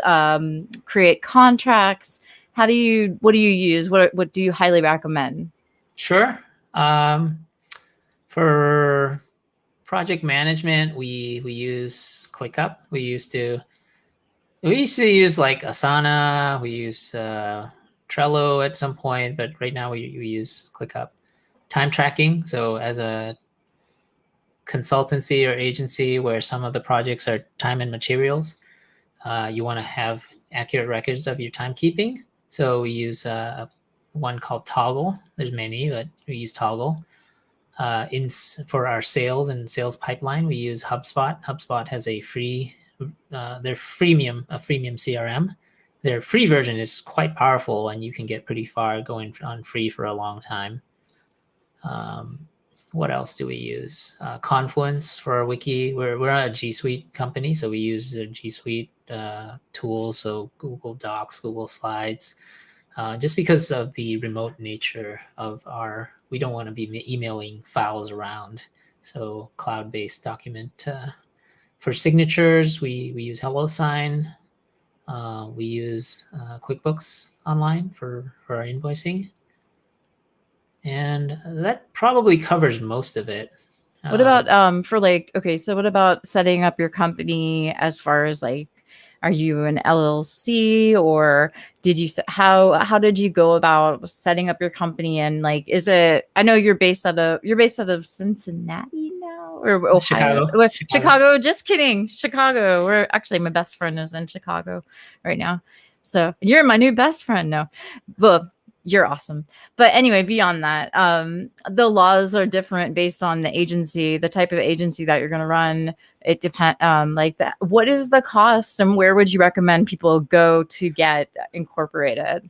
create contracts. What do you use? What do you highly recommend? Sure. For project management, we use ClickUp. We used to use like Asana. We use Trello at some point, but right now we use ClickUp. Time tracking. So as a consultancy or agency where some of the projects are time and materials, you want to have accurate records of your timekeeping. So we use one called Toggle. There's many, but we use Toggle. For our sales and sales pipeline, we use HubSpot. HubSpot has a free, their freemium CRM. Their free version is quite powerful, and you can get pretty far going on free for a long time. What else do we use? Confluence for our wiki. We're a G Suite company, so we use the G Suite tools, so Google Docs, Google Slides, just because of the remote nature of we don't want to be emailing files around. So cloud-based document. For signatures, we use HelloSign. We use QuickBooks Online for our invoicing. And that probably covers most of it. What about for like, okay, so what about setting up your company as far as like, are you an LLC, or did you how did you go about setting up your company? And like, is it, I know you're based out of Cincinnati now, or Ohio? Chicago, just kidding. Chicago. We're actually, my best friend is in Chicago right now. So you're my new best friend. No, but you're awesome. But anyway, beyond that, the laws are different based on the agency, the type of agency that you're going to run. It depends, like that. What is the cost, and where would you recommend people go to get incorporated,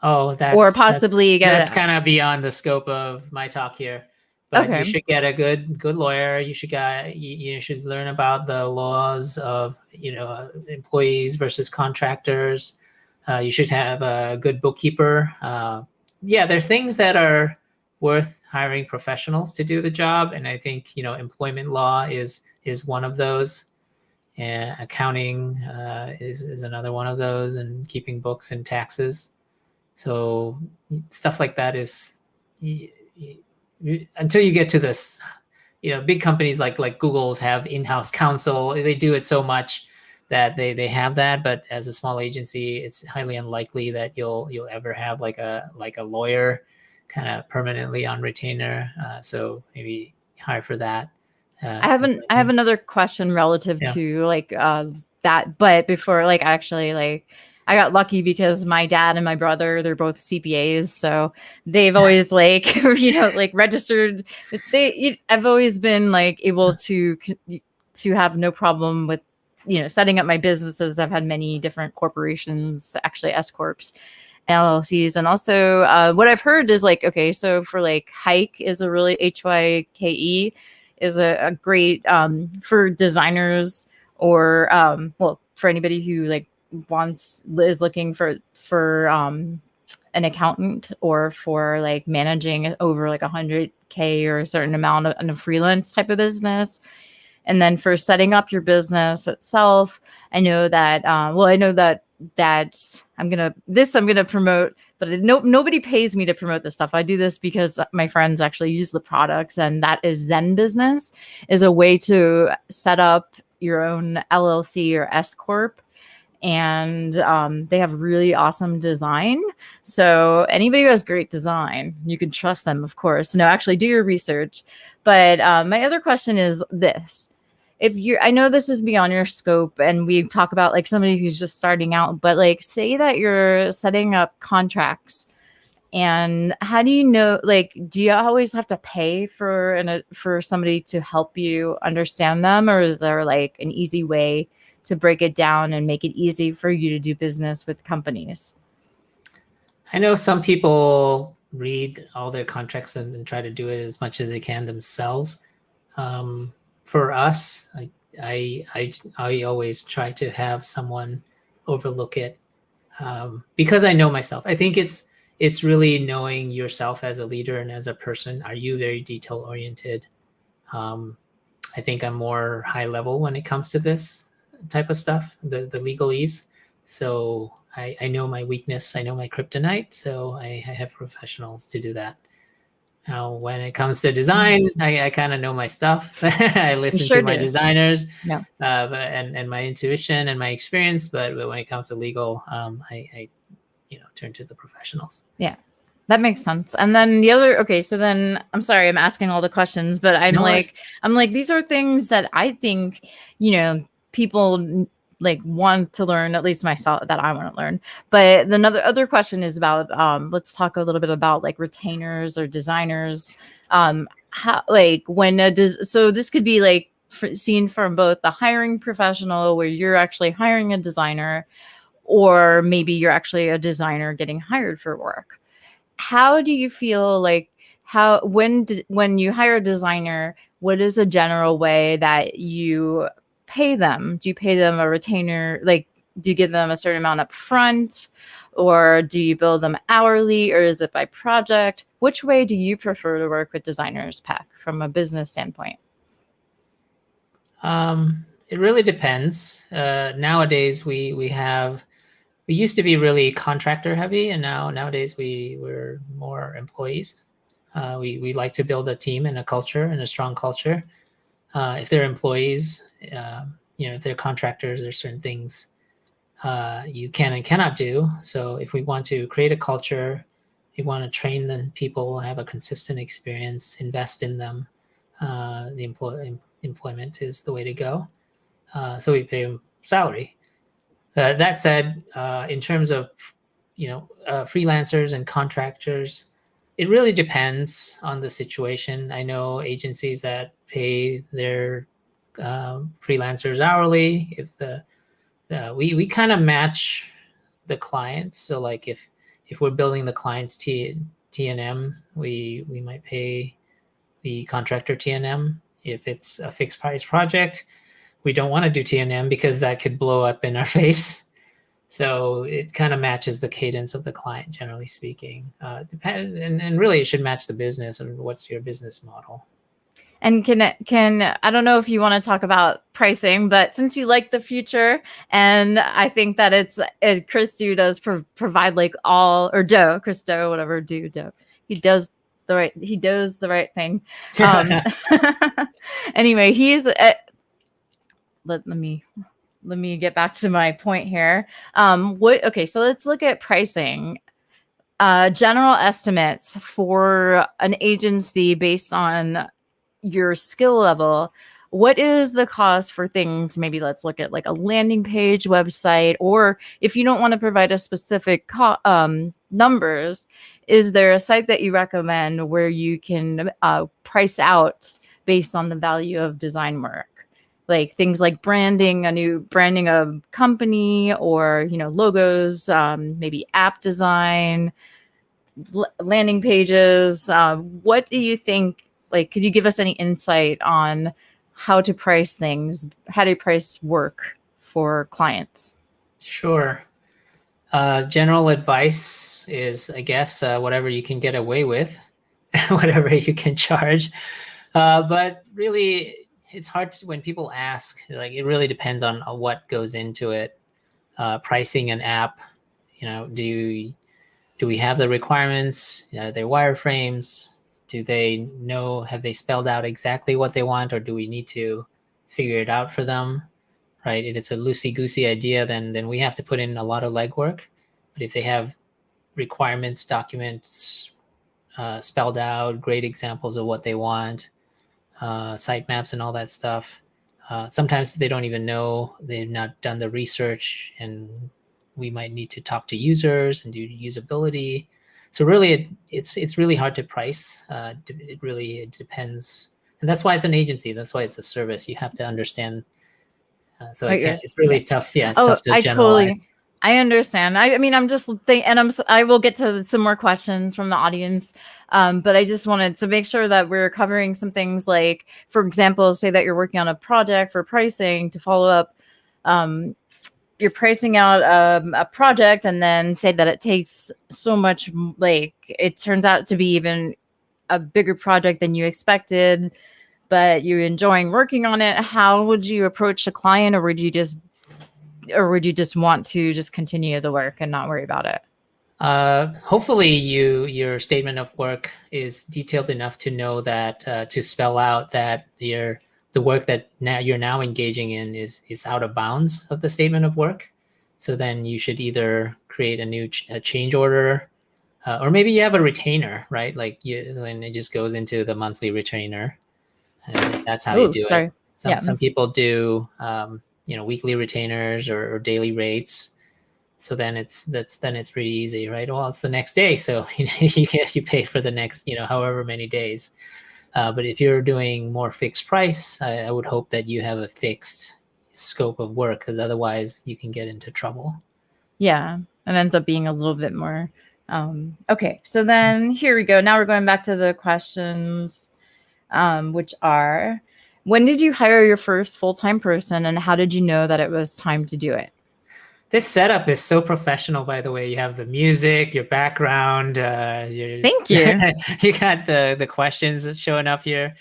Oh, or possibly get that's it? kind of beyond the scope of my talk here. But you Okay. should get a good lawyer. You should learn about the laws of employees versus contractors. You should have a good bookkeeper. Yeah, there are things that are worth hiring professionals to do the job, and I think employment law is one of those, and accounting is another one of those, and keeping books and taxes. So stuff like that is until you get to this, big companies like Google's have in-house counsel. They do it so much that they have that, but as a small agency, it's highly unlikely that you'll ever have like a lawyer kind of permanently on retainer. So maybe hire for that. I have another question relative Yeah. to like that, but before, like, actually, like, I got lucky because my dad and my brother, they're both CPAs, so they've always like like registered. I've always been like able to have no problem with setting up my businesses. I've had many different corporations, actually S corps, LLCs, and also what I've heard is like, okay, so for like Hike is a really HYKE is a great for designers, or well, for anybody who like is looking for an accountant, or for like managing over like 100K or a certain amount in a freelance type of business. And then for setting up your business itself, I know that I'm gonna promote, but nobody pays me to promote this stuff. I do this because my friends actually use the products, and that is Zen Business, is a way to set up your own LLC or S corp. And they have really awesome design. So anybody who has great design, you can trust them, of course. No, actually, do your research. But my other question is this: if you're, I know this is beyond your scope, and we talk about like somebody who's just starting out, but like, say that you're setting up contracts, and how do you know, like, do you always have to pay for somebody to help you understand them, or is there like an easy way to break it down and make it easy for you to do business with companies? I know some people read all their contracts and try to do it as much as they can themselves. For us, I always try to have someone overlook it, because I know myself. I think it's really knowing yourself as a leader and as a person. Are you very detail oriented? I think I'm more high level when it comes to this type of stuff, the legalese. So I know my weakness, I know my kryptonite, so I have professionals to do that. Now, when it comes to design, I kind of know my stuff. I You listen sure to my do. designers, No. and my intuition and my experience. But when it comes to legal, I turn to the professionals. Yeah. That makes sense. And then the other, okay, so then I'm sorry, I'm asking all the questions, but No worries. I'm like, these are things that I think, people like want to learn, at least myself, that I want to learn. But the other question is about, let's talk a little bit about like retainers or designers. How, like, so this could be like seen from both the hiring professional, where you're actually hiring a designer, or maybe you're actually a designer getting hired for work. How do you feel like, when you hire a designer, what is a general way that you pay them? Do you pay them a retainer? Like, do you give them a certain amount up front, or do you bill them hourly, or is it by project? Which way do you prefer to work with designers, Pek, from a business standpoint? It really depends. Nowadays, we used to be really contractor heavy, and nowadays we're more employees. We like to build a team and a culture and a strong culture. If they're employees, if they're contractors, there's certain things you can and cannot do. So if we want to create a culture, we want to train the people, have a consistent experience, invest in them. The employment is the way to go. So we pay them salary. That said, in terms of freelancers and contractors, it really depends on the situation. I know agencies that pay their freelancers hourly. If we kind of match the clients, so like if we're building the client's T&M, we might pay the contractor T&M. If it's a fixed price project, we don't want to do T&M because that could blow up in our face. So it kind of matches the cadence of the client, generally speaking. And really, it should match the business and what's your business model. And can I don't know if you want to talk about pricing, but since you like the future, and I think that Chris Do does provide like all, or Do, Chris Do, whatever, Do. He does the right thing. Anyway, he's let me get back to my point here. Okay, so let's look at pricing. General estimates for an agency based on your skill level. What is the cost for things? Maybe let's look at like a landing page website, or if you don't want to provide a specific numbers, is there a site that you recommend where you can price out based on the value of design work? Like things like branding a company, or logos, maybe app design, landing pages. What do you think? Like, could you give us any insight on how to price things, how to price work for clients? Sure. General advice is, I guess, whatever you can get away with, whatever you can charge. But really, it's hard when people ask, like, it really depends on what goes into it. Pricing an app, do we have the requirements? Their wireframes? Do they know, have they spelled out exactly what they want, or do we need to figure it out for them, right? If it's a loosey-goosey idea, then we have to put in a lot of legwork. But if they have requirements, documents spelled out, great examples of what they want, site maps and all that stuff, sometimes they don't even know, they've not done the research, and we might need to talk to users and do usability. So really, it's really hard to price. It depends, and that's why it's an agency. That's why it's a service. You have to understand. So it's really tough. Yeah, it's tough to generalize. I understand. I mean, I'm just thinking, and I will get to some more questions from the audience. But I just wanted to make sure that we're covering some things, like, for example, say that you're working on a project for pricing to follow up. You're pricing out a project, and then say that it takes so much, like it turns out to be even a bigger project than you expected, but you're enjoying working on it. How would you approach the client, or would you just want to just continue the work and not worry about it? Hopefully your statement of work is detailed enough to know that to spell out that the work that you're now engaging in is out of bounds of the statement of work. So then you should either create a new change order, or maybe you have a retainer, right? And it just goes into the monthly retainer, and that's how you do it. Some people do weekly retainers or daily rates. So then it's pretty easy, right? Well, it's the next day, so you pay for the next however many days. But if you're doing more fixed price, I would hope that you have a fixed scope of work, because otherwise you can get into trouble. Yeah, it ends up being a little bit more. Okay, so then here we go. Now we're going back to the questions, which are, when did you hire your first full-time person, and how did you know that it was time to do it? This setup is so professional, by the way. You have the music, your background. Thank you. You got the questions showing up here.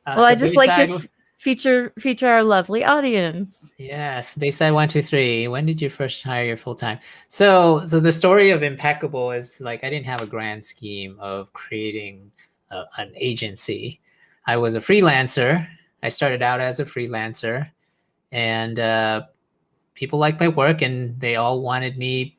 Well, I just like to Feature our lovely audience. Yes, Bayside 123. When did you first hire your full time? So the story of Impeccable is like I didn't have a grand scheme of creating an agency. I was a freelancer. I started out as a freelancer, and people liked my work, and they all wanted me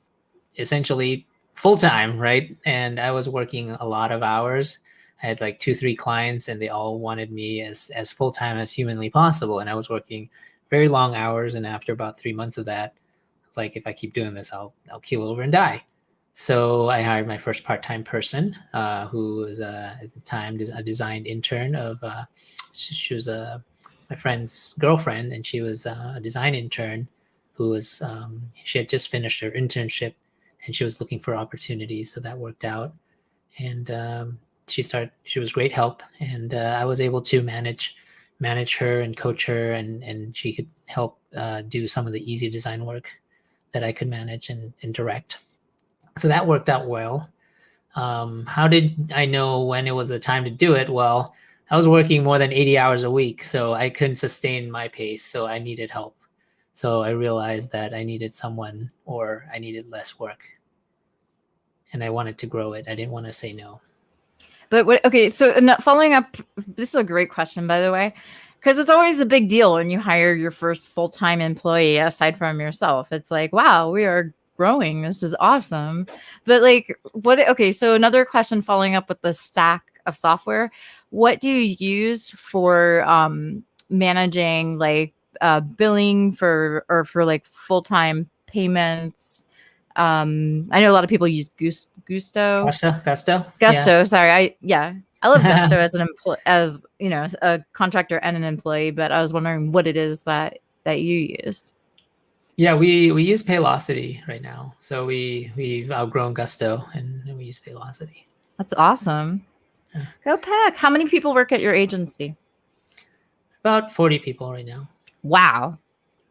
essentially full time, right? And I was working a lot of hours. I had like 2, 3 clients, and they all wanted me as full time as humanly possible. And I was working very long hours. And after about 3 months of that, it's like if I keep doing this, I'll keel over and die. So I hired my first part time person, who was at the time a design intern of. She was my friend's girlfriend, and she was a design intern who was she had just finished her internship, and she was looking for opportunities. So that worked out, and she was great help, and I was able to manage her and coach her, and she could help do some of the easy design work that I could manage and direct. So that worked out well. How did I know when it was the time to do it? Well, I was working more than 80 hours a week, so I couldn't sustain my pace, so I needed help. So I realized that I needed someone, or I needed less work, and I wanted to grow it. I didn't want to say no. But okay, so following up, this is a great question, by the way, because it's always a big deal when you hire your first full-time employee aside from yourself. It's like, wow, we are growing. This is awesome. But like, okay, so another question following up with the stack of software, what do you use for managing like billing for like full-time payments? I know a lot of people use Gusto. Gusto. Yeah. Sorry. I love Gusto as a contractor and an employee, but I was wondering what it is that you use. Yeah, we use Paylocity right now. So we've outgrown Gusto, and we use Paylocity. That's awesome. Yeah. Go Pek. How many people work at your agency? About 40 people right now. Wow.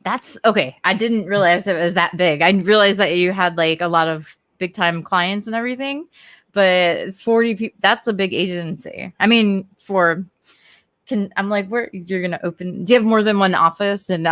That's okay. I didn't realize it was that big. I realized that you had like a lot of big time clients and everything, but 40 people, that's a big agency. I mean, I'm like, where you're going to open, do you have more than one office and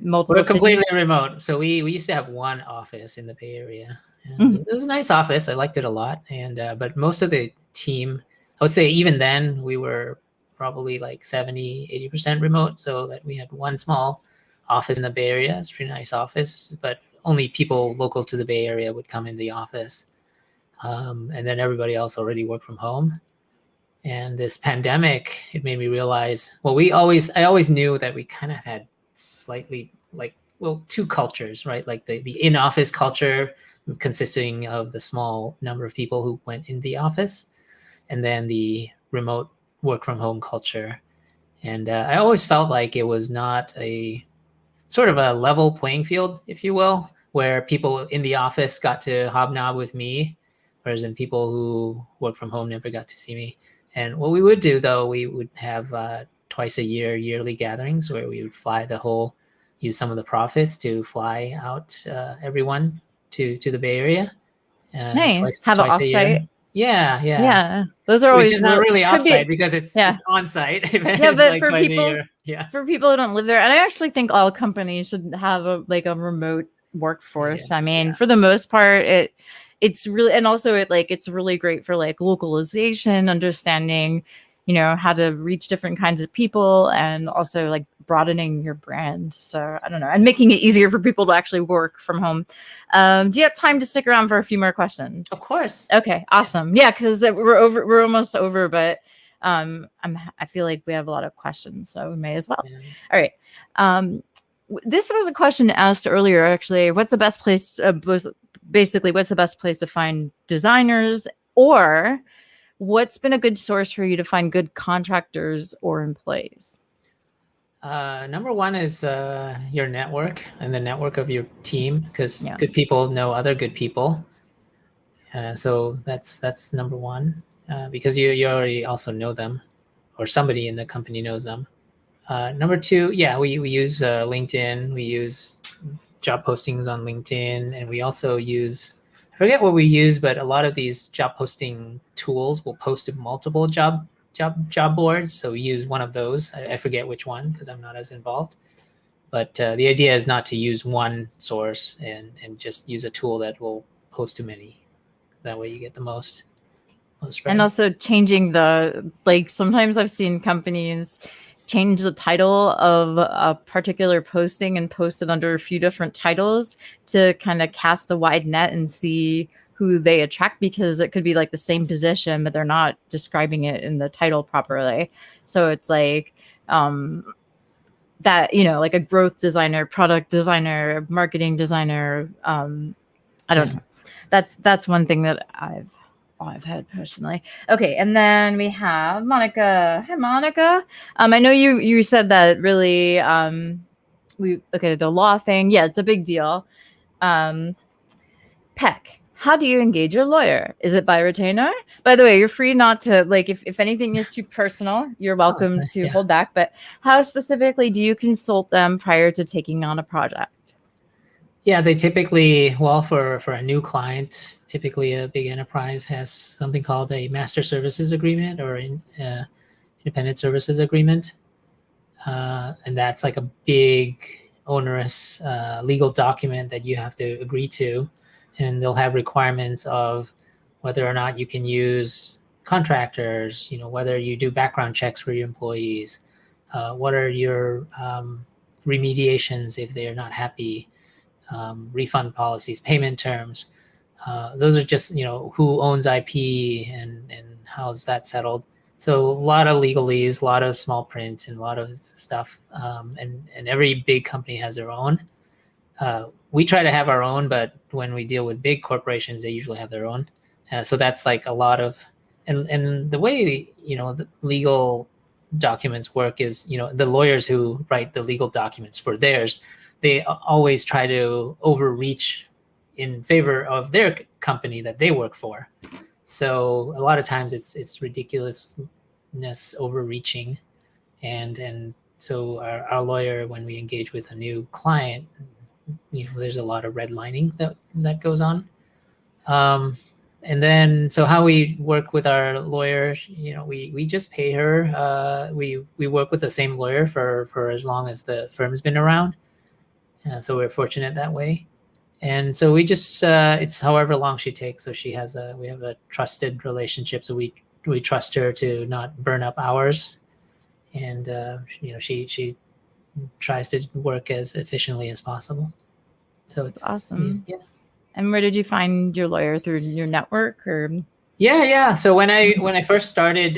multiple We're completely cities? remote. So we used to have one office in the Bay Area. And it was a nice office. I liked it a lot. And, but most of the team, I would say even then we were probably like 70, 80% remote. So that we had one small office in the Bay Area. It's a pretty nice office, but only people local to the Bay Area would come in the office. And then everybody else already worked from home. And this pandemic, it made me realize, well, I always knew that we kind of had slightly two cultures, right? Like the in-office culture consisting of the small number of people who went in the office, and then the remote work from home culture. And I always felt like it was not a sort of a level playing field, if you will, where people in the office got to hobnob with me, whereas then people who work from home never got to see me. And what we would do, though, we would have twice a year, yearly gatherings where we would use some of the profits to fly out everyone to the Bay Area. Nice. Have an twice a year. Yeah. Those are always, which is not really offsite because it's on site. Yeah, but like for people who don't live there, and I actually think all companies should have a remote workforce. I mean, for the most part, it's really, and also it's really great for like localization, understanding, how to reach different kinds of people, and also like broadening your brand. So I don't know, and making it easier for people to actually work from home. Do you have time to stick around for a few more questions? Of course. Okay, awesome. Yeah, because we're almost over, but I feel like we have a lot of questions, so we may as well. Yeah. All right. This was a question asked earlier, actually. What's the best place? Basically, what's the best place to find designers, or what's been a good source for you to find good contractors or employees? Number one is your network and the network of your team, because good people know other good people. So that's number one, because you already also know them, or somebody in the company knows them. Number two, we use LinkedIn. We use job postings on LinkedIn, and we also use, I forget what we use, but a lot of these job posting tools will post multiple job job boards. So we use one of those. I forget which one because I'm not as involved. But the idea is not to use one source and just use a tool that will post to many. That way you get the most spread. And also changing sometimes I've seen companies change the title of a particular posting and post it under a few different titles to kind of cast a wide net and see who they attract, because it could be like the same position, but they're not describing it in the title properly. So it's like that, like a growth designer, product designer, marketing designer. I don't know. That's one thing that I've had personally. Okay, and then we have Monica. Hi, Monica. I know you said that really the law thing. Yeah, it's a big deal. Pek, how do you engage your lawyer? Is it by retainer? By the way, you're free not to, if anything is too personal, you're welcome to hold back. But how specifically do you consult them prior to taking on a project? Yeah, they typically, for a new client, typically a big enterprise has something called a master services agreement or independent services agreement. And that's like a big, onerous legal document that you have to agree to. And they'll have requirements of whether or not you can use contractors, whether you do background checks for your employees, what are your remediations if they're not happy, refund policies, payment terms. Those are just, who owns IP and how's that settled. So a lot of legalese, a lot of small print, and a lot of stuff. And every big company has their own. We try to have our own, but when we deal with big corporations, they usually have their own. So that's like a lot of, and the way, the legal documents work is, the lawyers who write the legal documents for theirs, they always try to overreach in favor of their company that they work for. So a lot of times it's ridiculousness overreaching. And so our lawyer, when we engage with a new client, there's a lot of redlining that goes on. And then, so how we work with our lawyer, we just pay her. We work with the same lawyer for as long as the firm's been around. So we're fortunate that way. And so we just, it's however long she takes. So we have a trusted relationship. So we trust her to not burn up hours. And, she tries to work as efficiently as possible. So it's awesome. Yeah. And where did you find your lawyer? Through your network or? Yeah. So when I first started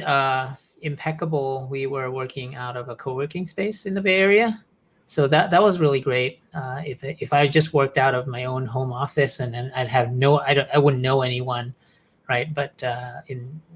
Impekable, we were working out of a co-working space in the Bay Area. So that was really great. If I just worked out of my own home office, and then I wouldn't know anyone, right? But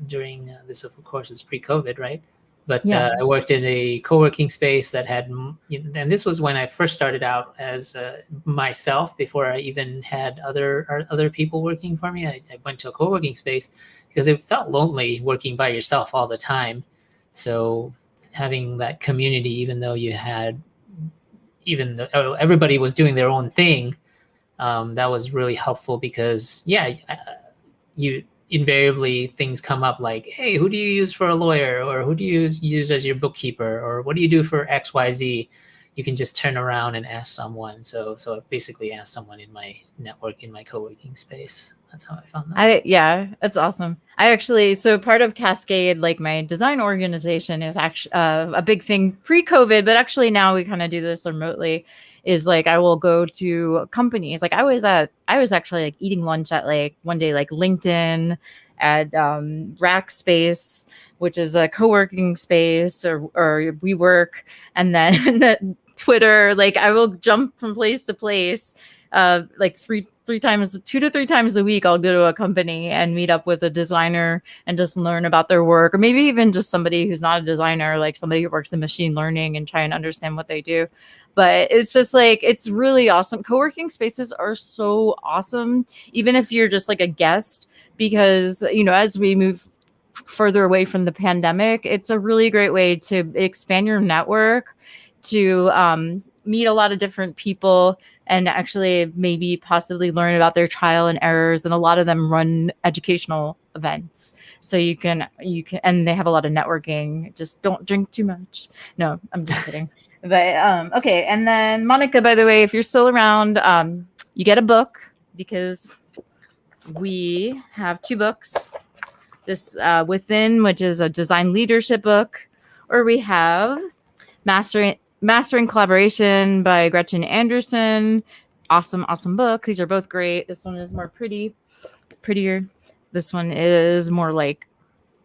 during this, of course, it's pre-COVID, right? But yeah. I worked in a co-working space that had, and this was when I first started out as myself, before I even had other people working for me. I went to a co-working space because it felt lonely working by yourself all the time. So having that community, even though everybody was doing their own thing, that was really helpful because, you invariably things come up like, hey, who do you use for a lawyer, or who do you use as your bookkeeper, or what do you do for XYZ? You can just turn around and ask someone. So I basically asked someone in my network, in my co-working space. That's how I found that. That's awesome. So part of Cascade, like my design organization, is actually a big thing pre-COVID, but actually now we kind of do this remotely. Is like I will go to companies. Like I was actually like eating lunch at like one day like LinkedIn, at Rackspace, which is a co-working space, or WeWork, and then Twitter. Like I will jump from place to place. Like 2 to 3 times a week, I'll go to a company and meet up with a designer and just learn about their work, or maybe even just somebody who's not a designer, like somebody who works in machine learning, and try and understand what they do. But it's just like, it's really awesome. Co-working spaces are so awesome, even if you're just like a guest, because, as we move further away from the pandemic, it's a really great way to expand your network, to meet a lot of different people and actually maybe possibly learn about their trial and errors. And a lot of them run educational events. So you can, and they have a lot of networking. Just don't drink too much. No, I'm just kidding. But okay. And then Monica, by the way, if you're still around, you get a book because we have 2 books. This Within, which is a design leadership book, or we have Mastering Collaboration by Gretchen Anderson. Awesome book. These are both great. This one is more prettier. This one is more like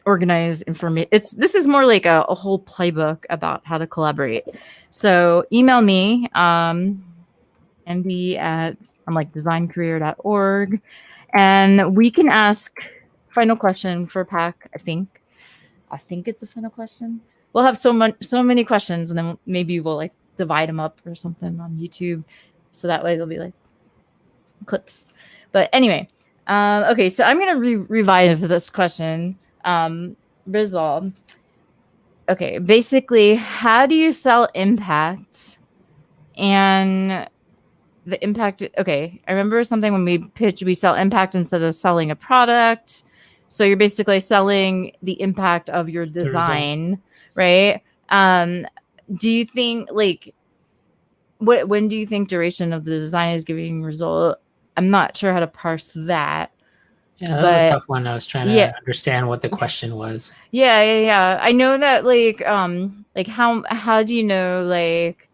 organized information. This is more like a whole playbook about how to collaborate. So email me, Andy at designcareer.org, and we can ask final question for Pak. I think it's a final question. We'll have so many questions, and then maybe we'll like divide them up or something on YouTube, so that way they'll be like clips. But anyway, okay, so I'm gonna revise this question. Rizal. Okay, basically, how do you sell impact? And the impact. Okay, I remember something when we pitch, we sell impact instead of selling a product. So you're basically selling the impact of your design, right? Do you think like when do you think duration of the design is giving result? I'm not sure how to parse that. Yeah, that was a tough one. I was trying to understand what the question was. Yeah. I know that like how do you know like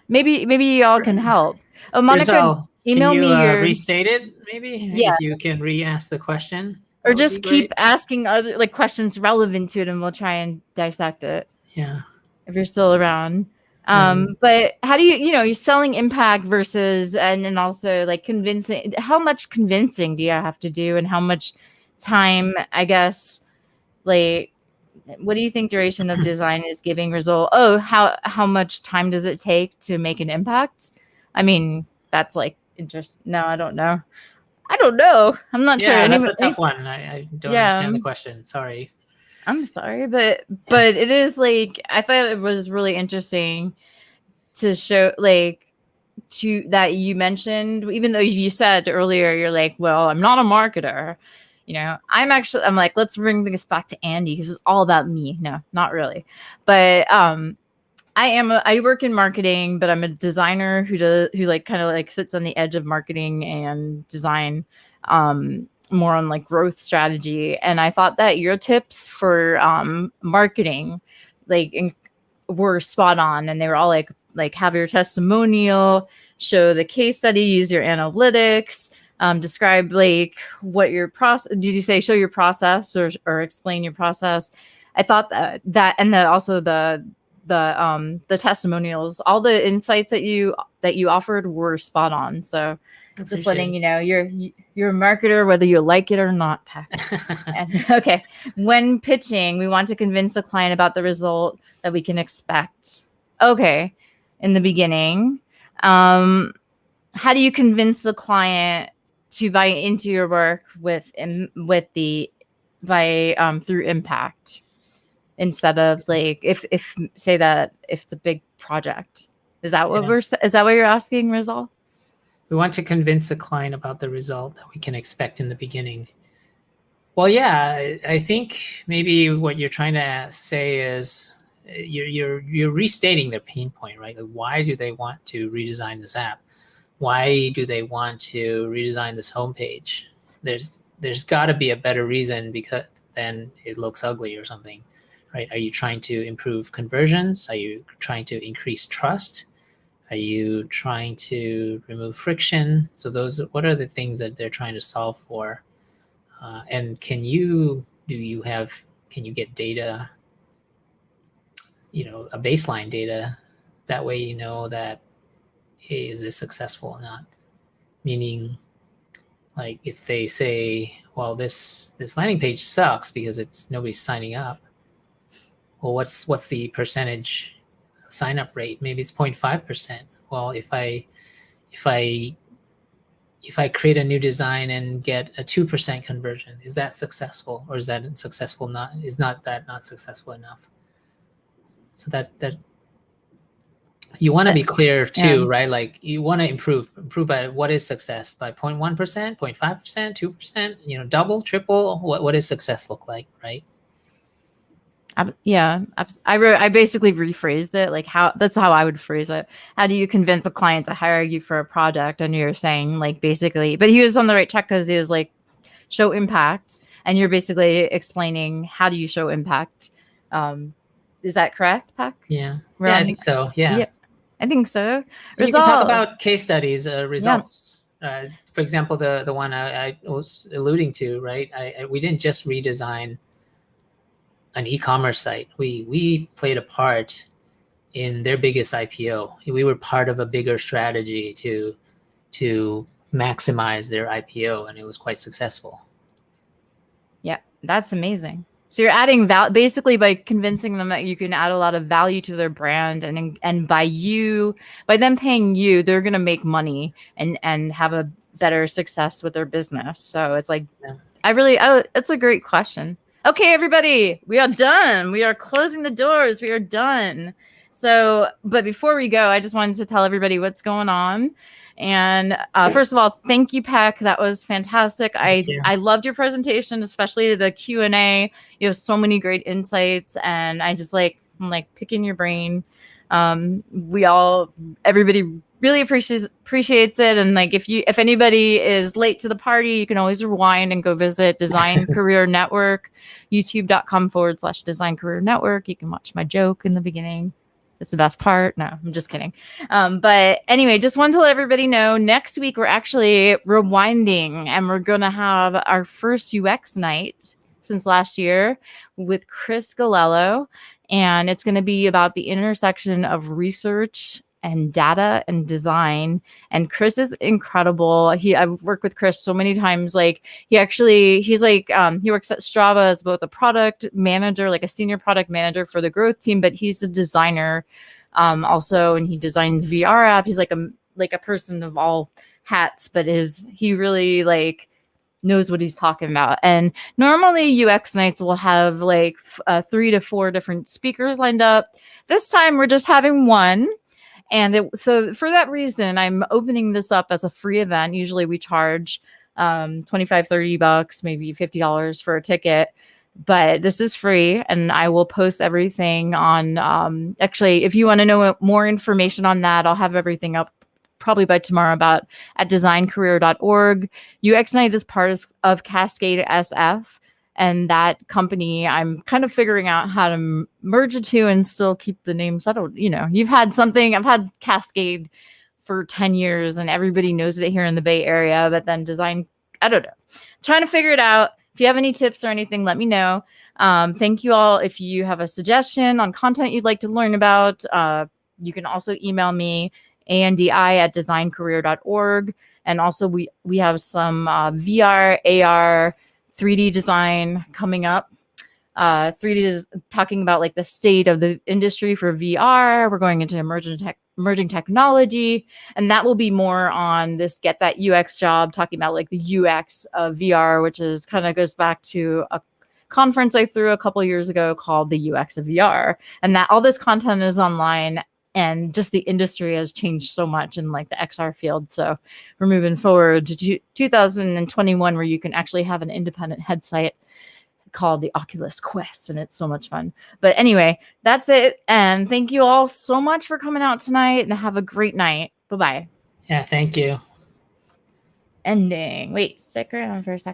maybe y'all can help. Oh, Monica, email me your restate it maybe? Yeah. If you can re-ask the question. Or just keep asking other like questions relevant to it and we'll try and dissect it. Yeah. If you're still around. But how do you're selling impact versus and also like convincing, how much convincing do you have to do and how much time, I guess, like what do you think duration of design is giving result? Oh, how much time does it take to make an impact? I mean, that's like interest. No, I don't know. I'm not sure. Yeah, that's a tough one. I don't understand the question. Sorry. I'm sorry, but it is like I thought it was really interesting to show like to that you mentioned, even though you said earlier you're like, well, I'm not a marketer. I'm like, let's bring this back to Andy because it's all about me. No, not really. But I work in marketing, but I'm a designer who like kind of like sits on the edge of marketing and design, more on like growth strategy. And I thought that your tips for marketing were spot on, and they were all like have your testimonial, show the case study, use your analytics, describe like what your process. Did you say show your process or explain your process? I thought that and also the testimonials, all the insights that you offered were spot on. So just letting you know, you're a marketer whether you like it or not, Pak. And, okay, when pitching, we want to convince a client about the result that we can expect. Okay, in the beginning, how do you convince the client to buy into your work through impact? Instead of like if say that if it's a big project, is that what you're asking, Rizal? We want to convince the client about the result that we can expect in the beginning. Well, yeah, I think maybe what you're trying to say is you're restating their pain point, right? Like, why do they want to redesign this app? Why do they want to redesign this homepage? There's got to be a better reason because then it looks ugly or something. Right? Are you trying to improve conversions? Are you trying to increase trust? Are you trying to remove friction? So what are the things that they're trying to solve for? And can you get data, a baseline data, that way you know that, hey, is this successful or not? Meaning, like if they say, well, this landing page sucks because nobody's signing up. Well, what's the percentage sign up rate? Maybe it's 0.5%. Well, if I create a new design and get a 2% conversion, is that successful, or is that successful? Not successful enough? So that you want to be clear too, right? Like you want to improve by what is success? By 0.1%, 0.5%, 2%, double, triple, what does success look like, right? I basically rephrased it like that's how I would phrase it. How do you convince a client to hire you for a project? And you're saying like basically, but he was on the right track because he was like show impact, and you're basically explaining how do you show impact. Is that correct, Pek? Yeah, I think so. Yeah, I think so. And you can talk about case studies, results. Yeah. For example, the one I was alluding to, right? We didn't just redesign an e-commerce site. We played a part in their biggest IPO. We were part of a bigger strategy to maximize their IPO, and it was quite successful. Yeah, that's amazing. So you're adding value basically by convincing them that you can add a lot of value to their brand, and by them paying you, they're going to make money and have a better success with their business. So it's like, it's a great question. Okay, everybody, we are done. We are closing the doors. We are done. So, but before we go, I just wanted to tell everybody what's going on. And first of all, thank you, Pek. That was fantastic. I loved your presentation, especially the Q&A. You have so many great insights, and I'm like picking your brain. Everybody really appreciates it. And like if anybody is late to the party, you can always rewind and go visit Design Career Network, youtube.com/Design Career Network. You can watch my joke in the beginning. It's the best part. No, I'm just kidding. But anyway, just wanted to let everybody know next week we're actually rewinding, and we're going to have our first UX night since last year with Chris Galello. And it's going to be about the intersection of research and data and design. And Chris is incredible. I've worked with Chris so many times. Like he works at Strava as both a product manager, like a senior product manager for the growth team, but he's a designer also, and he designs VR apps. He's like a person of all hats, but he really like knows what he's talking about. And normally UX nights will have like 3 to 4 different speakers lined up. This time we're just having one. And so for that reason, I'm opening this up as a free event. Usually we charge $25-$30, maybe $50 for a ticket, but this is free, and I will post everything on actually, if you want to know more information on that, I'll have everything up probably by tomorrow at designcareer.org. UX Night is part of Cascade SF. And that company, I'm kind of figuring out how to merge the two and still keep the name settled. I've had Cascade for 10 years and everybody knows it here in the Bay Area, but then design, I don't know. Trying to figure it out. If you have any tips or anything, let me know. Thank you all. If you have a suggestion on content you'd like to learn about, you can also email me, andi@designcareer.org. And also we have some VR, AR, 3D design coming up. 3D is talking about like the state of the industry for VR. We're going into emerging technology, and that will be more on this Get That UX Job, talking about like the UX of VR, which is kind of goes back to a conference I threw a couple of years ago called the UX of VR. And that all this content is online, and just the industry has changed so much in like the XR field. So we're moving forward to 2021, where you can actually have an independent headset called the Oculus Quest, and it's so much fun. But anyway, that's it. And thank you all so much for coming out tonight, and have a great night. Bye-bye. Yeah, thank you. Ending. Wait, stick around for a second.